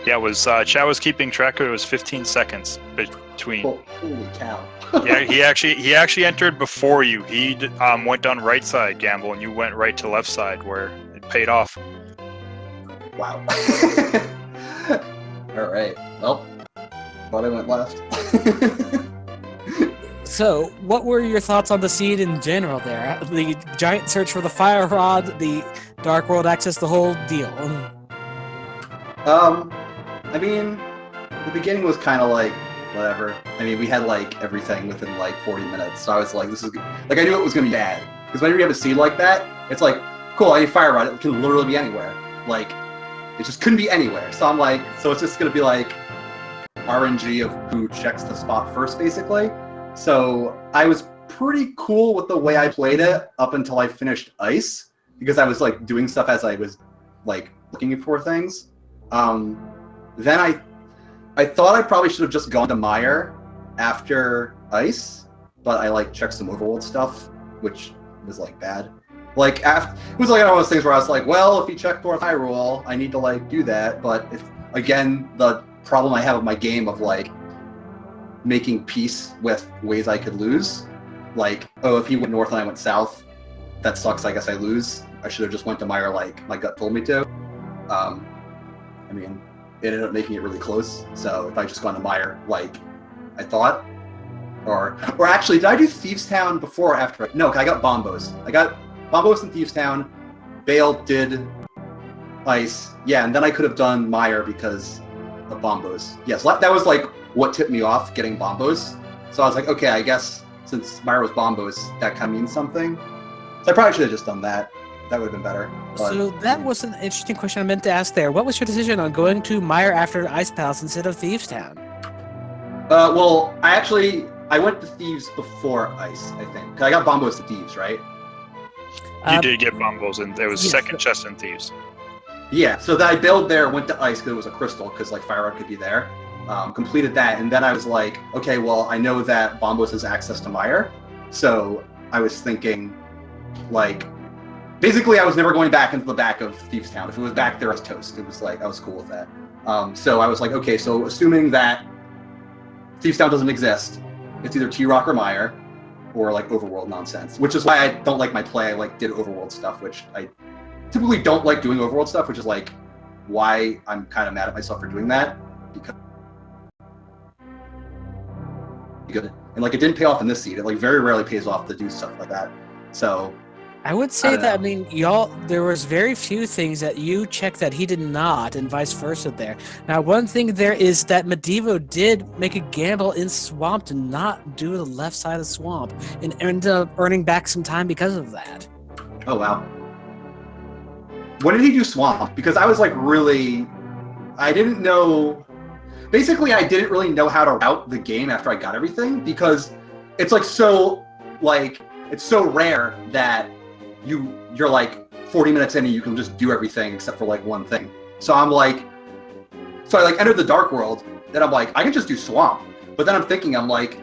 Yeah, it was Chow was keeping track of it. It was 15 seconds between. Oh, holy cow. Yeah, he actually entered before you. He went down right side gamble, and you went right to left side where it paid off. Wow. All right. Well, thought I went left. So, what were your thoughts on the seed in general there? The giant search for the fire rod, the Dark World access, the whole deal. I mean, the beginning was kind of like whatever. I mean, we had like everything within like 40 minutes, so I was like, this is good. Like I knew it was gonna be bad because whenever you have a seed like that, it's like, cool, I need fire rod. It can literally be anywhere. Like it just couldn't be anywhere. So I'm like, so it's just gonna be like RNG of who checks the spot first, basically. So I was pretty cool with the way I played it up until I finished Ice, because I was like doing stuff as I was like looking for things. Then I thought I probably should have just gone to Meyer after Ice, but I like checked some overworld stuff, which was like bad. Like after, it was like one of those things where I was like, well, if you check North Hyrule, I need to like do that. But it's, again, the problem I have with my game of like making peace with ways I could lose. Like, oh, if he went north and I went south, that sucks. I guess I lose. I should have just went to Meyer like my gut told me to. I mean, it ended up making it really close. So if I just gone to Meyer like I thought, or actually, did I do Thieves Town before or after? No, I got Bombos. I got Bombos in Thieves Town. Bale did Ice. Yeah, and then I could have done Meyer because of Bombos. Yes, that was like what tipped me off getting Bombos. So I was like, okay, I guess since Meyer was Bombos, that kind of means something. So I probably should have just done that. That would have been better. But... So that was an interesting question I meant to ask there. What was your decision on going to Meyer after Ice Palace instead of Thieves Town? Well, I went to Thieves before Ice, I think. 'Cause I got Bombos to Thieves, right? You did get Bombos, and there was yes, second chest in Thieves. Yeah, so then I bailed there, went to Ice because it was a crystal, because like Fire Rod could be there. Completed that, and then I was like, okay, well, I know that Bombos has access to Meyer, so I was thinking, like, basically I was never going back into the back of Thieves Town. If it was back there, I was toast. It was like, I was cool with that. So I was like, okay, so assuming that Thieves Town doesn't exist, it's either T-Rock or Meyer, or like overworld nonsense, which is why I don't like my play. I like did overworld stuff, which I typically don't like doing overworld stuff, which is like why I'm kind of mad at myself for doing that, because good, and like it didn't pay off in this seed. It like very rarely pays off to do stuff like that. So I would say that, I mean, there was very few things that you checked that he did not, and vice versa there. Now, one thing there is that Medevo did make a gamble in Swamp to not do the left side of the Swamp, and ended up earning back some time because of that. Oh, wow. When did he do Swamp? Because I was like really... I didn't know... Basically, I didn't really know how to route the game after I got everything, because it's like so... like, it's so rare that you're like 40 minutes in and you can just do everything except for like one thing. So I'm like, so I like entered the Dark World, then I'm like, I can just do Swamp. But then I'm thinking, I'm like,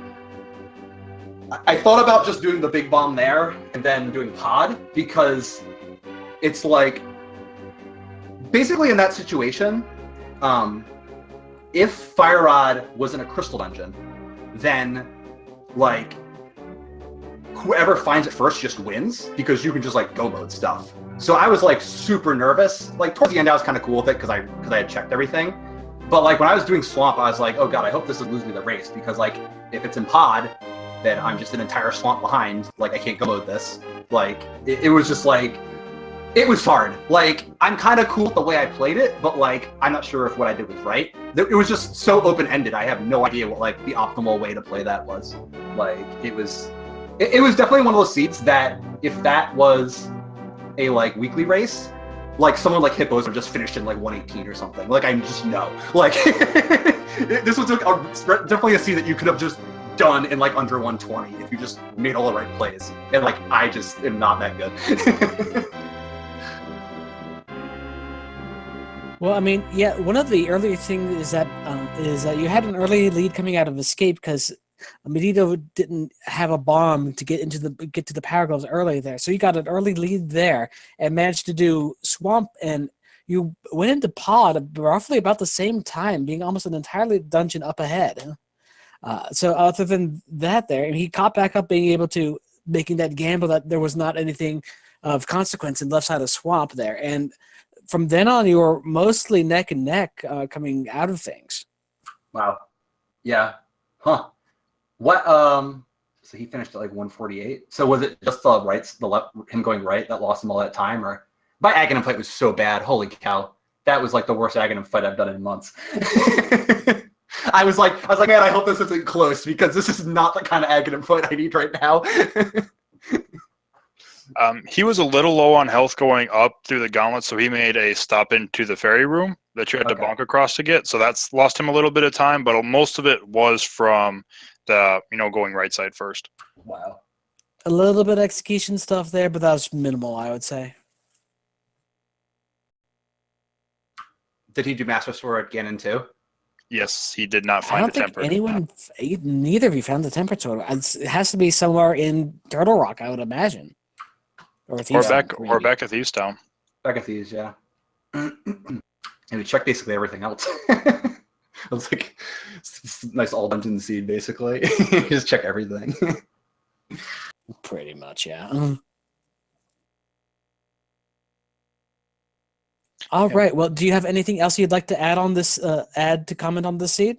I thought about just doing the big bomb there and then doing Pod, because it's like, basically in that situation, if Fire Rod was in a Crystal Dungeon, then like, whoever finds it first just wins, because you can just like go mode stuff. So I was like super nervous. Like towards the end I was kind of cool with it because I had checked everything. But like when I was doing Swamp, I was like, oh god, I hope this doesn't lose me the race, because like if it's in Pod, then I'm just an entire Swamp behind. Like I can't go mode this. Like it was just like, it was hard. Like I'm kind of cool with the way I played it, but like I'm not sure if what I did was right. It was just so open-ended. I have no idea what like the optimal way to play that was. Like it was definitely one of those seats that if that was a like weekly race, like someone like Hippos would just finished in like 118 or something. Like I just know. Like this was definitely a seat that you could have just done in like under 120 if you just made all the right plays. And like I just am not that good. Well, I mean, yeah, one of the early things is that you had an early lead coming out of Escape because Medevo didn't have a bomb to get to the Power Gloves early there, so you got an early lead there and managed to do Swamp, and you went into Pod roughly about the same time, being almost an entirely dungeon up ahead. So other than that, there, and he caught back up being able to making that gamble that there was not anything of consequence in left side of Swamp there, and from then on you were mostly neck and neck coming out of things. Wow. Yeah. Huh. What so he finished at like 148. So was it just him going right that lost him all that time, or my Aghanim fight was so bad, holy cow. that was like the worst Aghanim fight I've done in months. I was like, man, I hope this isn't close because this is not the kind of Aghanim fight I need right now. He was a little low on health going up through the gauntlet, so he made a stop into the ferry room that you had to bonk across to get. So that's lost him a little bit of time, but most of it was from the going right side first. Wow. A little bit of execution stuff there, but that was minimal, I would say. Did he do Master Sword at Ganon too? Yes, he did not I find don't a think temper. neither of you found the temper totem. It has to be somewhere in Turtle Rock, I would imagine. Or back at Thieves Town. Back at Thieves, yeah. And we checked basically everything else. It was like nice all dungeon seed, basically. Just check everything. Pretty much, yeah. All right. Well, do you have anything else you'd like to add on this? Add to comment on this seed?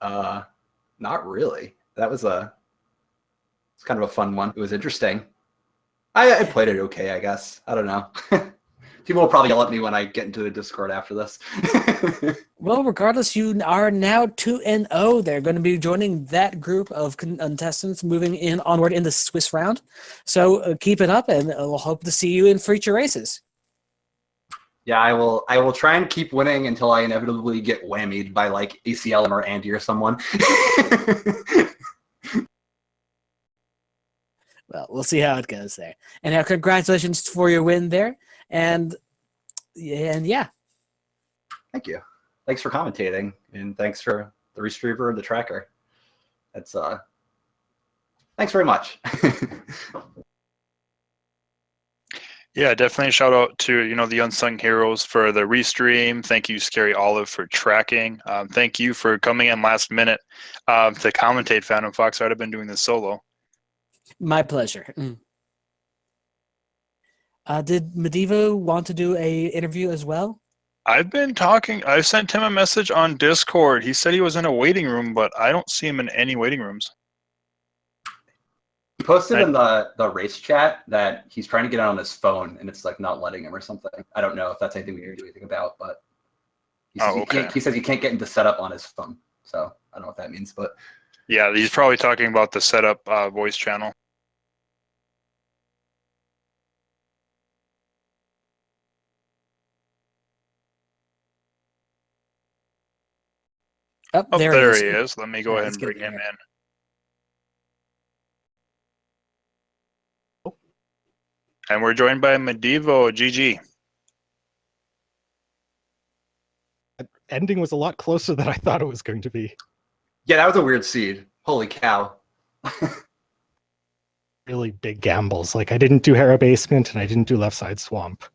Not really. That was it's kind of a fun one. It was interesting. I played it okay, I guess. I don't know. People will probably yell at me when I get into the Discord after this. Well, regardless, you are now 2-0. They're going to be joining that group of contestants moving in onward in the Swiss round. So keep it up, and we'll hope to see you in future races. Yeah, I will try and keep winning until I inevitably get whammied by like ACLM or Andy or someone. Well, we'll see how it goes there. And now, congratulations for your win there. And yeah. Thank you. Thanks for commentating, and thanks for the restreamer and the tracker. That's thanks very much. Yeah, definitely a shout out to the unsung heroes for the restream. Thank you, Scary Olive, for tracking. Thank you for coming in last minute to commentate Phantom Fox. I'd have been doing this solo. My pleasure. Did medevo want to do a interview as well? I've been talking. I sent him a message on Discord. He said he was in a waiting room, but I don't see him in any waiting rooms. He posted in the race chat that he's trying to get on his phone, and it's like not letting him or something. I don't know if that's anything we need to do anything about, but he says he can't get into setup on his phone. So I don't know what that means, but yeah, he's probably talking about the setup voice channel. Oh, there he is. Let me go ahead and bring him in. And we're joined by medevo. GG. Ending was a lot closer than I thought it was going to be. Yeah, that was a weird seed. Holy cow. Really big gambles. Like, I didn't do Harrow Basement, and I didn't do Left Side Swamp.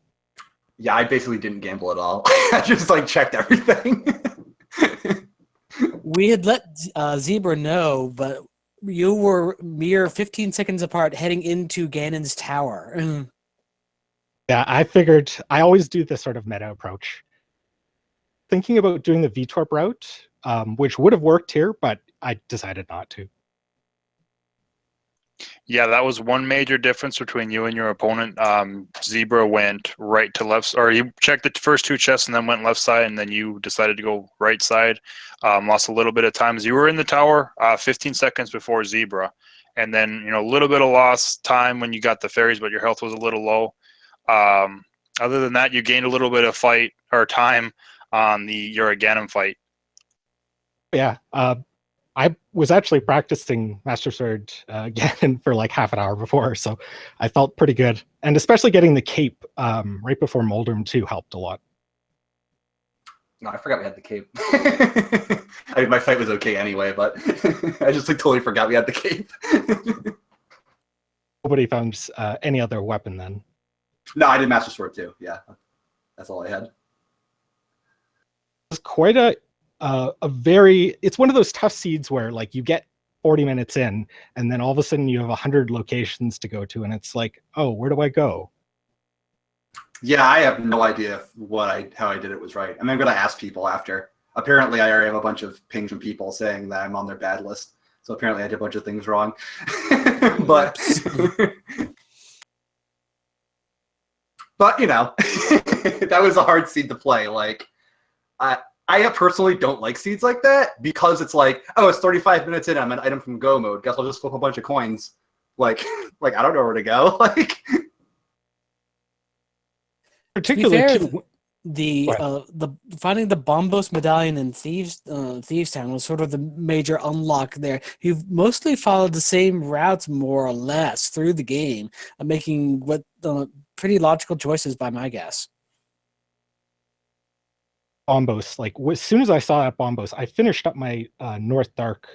Yeah, I basically didn't gamble at all. I just like checked everything. We had let Zebra know, but you were mere 15 seconds apart heading into Ganon's tower. Yeah, I figured I always do this sort of meta approach. Thinking about doing the VTORP route, which would have worked here, but I decided not to. Yeah, that was one major difference between you and your opponent. Zebra went right to left, or he checked the first two chests and then went left side, and then you decided to go right side. Lost a little bit of time as you were in the tower 15 seconds before Zebra. And then, a little bit of lost time when you got the fairies, but your health was a little low. Other than that, you gained a little bit of fight or time on the Ganon fight. Yeah, I was actually practicing Master Sword Ganon for like half an hour before, so I felt pretty good. And especially getting the cape right before Moldrum 2 helped a lot. No, I forgot we had the cape. I mean, my fight was okay anyway, but I just like totally forgot we had the cape. Nobody found any other weapon then. No, I did Master Sword too. Yeah, that's all I had. It's quite a very, it's one of those tough seeds where like you get 40 minutes in and then all of a sudden you have 100 locations to go to and it's like, oh, where do I go? Yeah, I have no idea how I did it was right. I'm going to ask people after. Apparently, I already have a bunch of pings from people saying that I'm on their bad list. So apparently, I did a bunch of things wrong. But that was a hard seed to play. Like, I personally don't like seeds like that because it's like, oh, it's 35 minutes in. I'm an item from Go mode. Guess I'll just flip a bunch of coins. Like I don't know where to go. Like, particularly fair, too, the finding the Bombos medallion in Thieves Town was sort of the major unlock there. You've mostly followed the same routes more or less through the game, making what pretty logical choices by my guess. Bombos. Like as soon as I saw that Bombos, I finished up my North Dark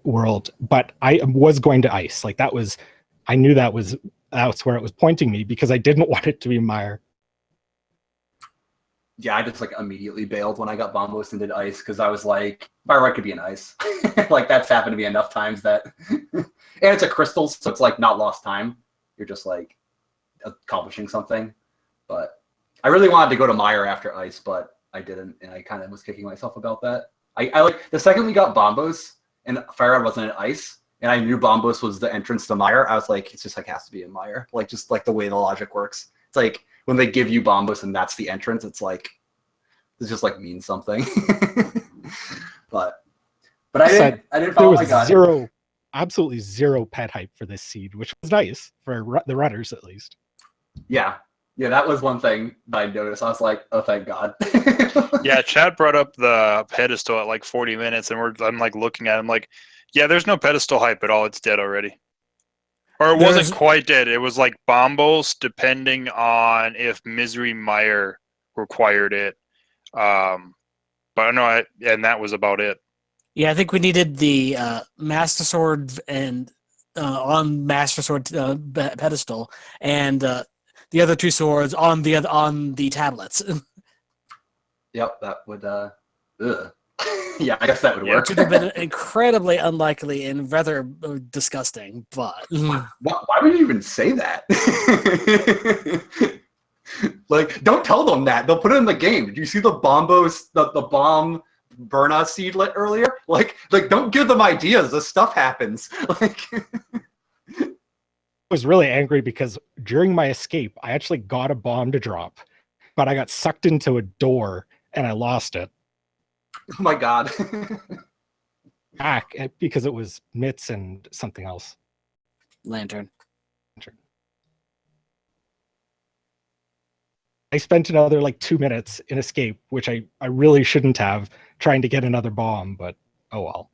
world, but I was going to ice. Like that was, I knew that's where it was pointing me because I didn't want it to be Mire. yeah, I just like immediately bailed when I got Bombos and did ice because I was like, my right could be an ice. Like that's happened to me enough times that, and it's a crystal, so it's like not lost time. You're just like accomplishing something. But I really wanted to go to Mire after ice, but I didn't, and I kind of was kicking myself about that. I like the second we got Bombos and Fire Red wasn't an ice, and I knew Bombos was the entrance to Mire. I was like, it's just like has to be in Mire, like just like the way the logic works. It's like when they give you Bombos and that's the entrance, it's like it's just like means something. but I didn't follow my gut. Absolutely zero pet hype for this seed, which was nice for the runners at least. Yeah, that was one thing that I noticed. I was like, oh, thank God. Yeah, Chad brought up the pedestal at like 40 minutes, and I'm like looking at him like, yeah, there's no pedestal hype at all. It's dead already. Or it wasn't quite dead. It was like Bombos, depending on if Misery Mire required it. But no, and that was about it. Yeah, I think we needed the Master Sword and on Master Sword pedestal, and the other two swords on the tablets. Yep, that would. Yeah, I guess that would work. It would have been incredibly unlikely and rather disgusting, but why would you even say that? Like, don't tell them that. They'll put it in the game. Did you see the Bombos, the bomb Burna seedlet earlier? Like, don't give them ideas. This stuff happens. Like, I was really angry because during my escape, I actually got a bomb to drop, but I got sucked into a door and I lost it. Oh my God. Back because it was Mitts and something else. Lantern. I spent another like 2 minutes in escape, which I really shouldn't have, trying to get another bomb, but oh well.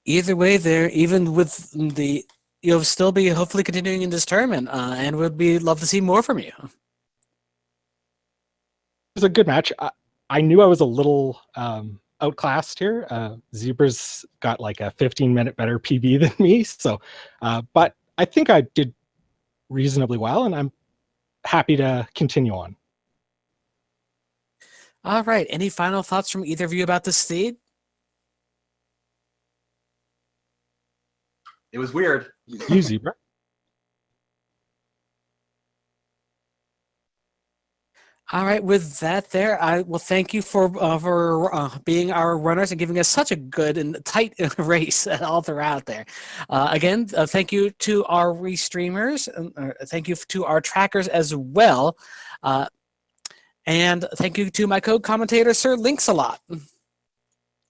Either way, there, even with the, you'll still be hopefully continuing in this tournament, and we'd love to see more from you. It was a good match. I knew I was a little outclassed here. Zebra's got like a 15-minute better PB than me, so but I think I did reasonably well, and I'm happy to continue on. All right. Any final thoughts from either of you about this seed? It was weird. You, Zebra. All right, with that there, I will thank you for being our runners and giving us such a good and tight race all throughout there. Again, thank you to our restreamers, thank you to our trackers as well, and thank you to my co-commentator, Sir Links-a-Lot.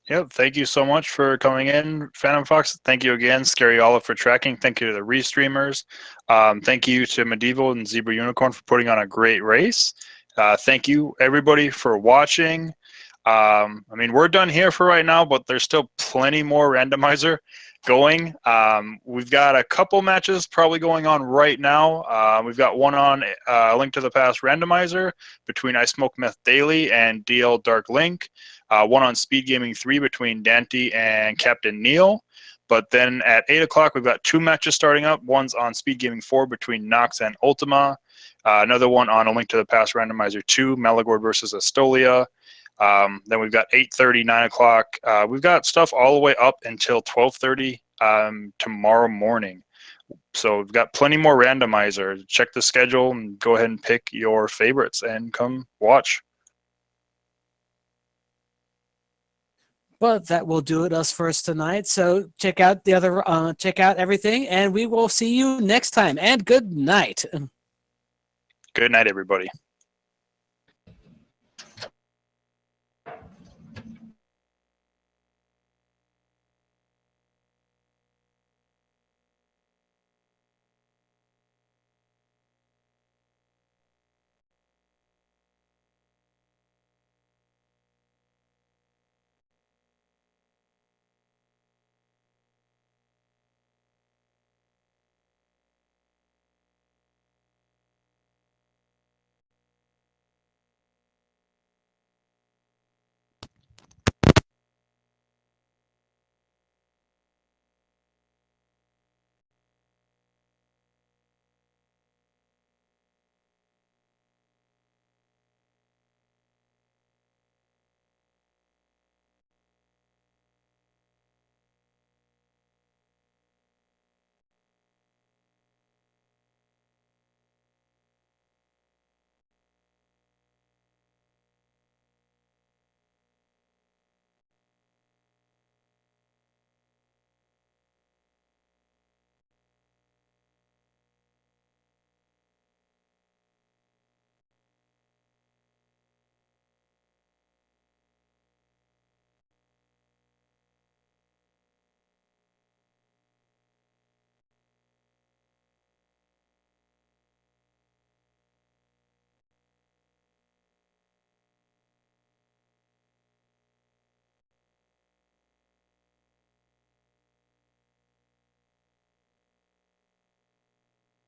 Yep, thank you so much for coming in, Phantom Fox. Thank you again, Scary Olive, for tracking. Thank you to the restreamers. Thank you to Medevo and ZebraUnicorn for putting on a great race. Thank you, everybody, for watching. I mean, we're done here for right now, but there's still plenty more Randomizer going. We've got a couple matches probably going on right now. We've got one on Link to the Past Randomizer between I Smoke Meth Daily and DL Dark Link. One on Speed Gaming 3 between Dante and Captain Neil. But then at 8 o'clock, we've got two matches starting up. One's on Speed Gaming 4 between Nox and Ultima. Another one on A Link to the Past Randomizer 2, Malagord versus Astolia. Then we've got 8:30, 9 o'clock. We've got stuff all the way up until 12:30 tomorrow morning. So we've got plenty more Randomizer. Check the schedule and go ahead and pick your favorites and come watch. But that will do it us for us tonight. So check out the other, check out everything, and we will see you next time. And good night. Good night, everybody.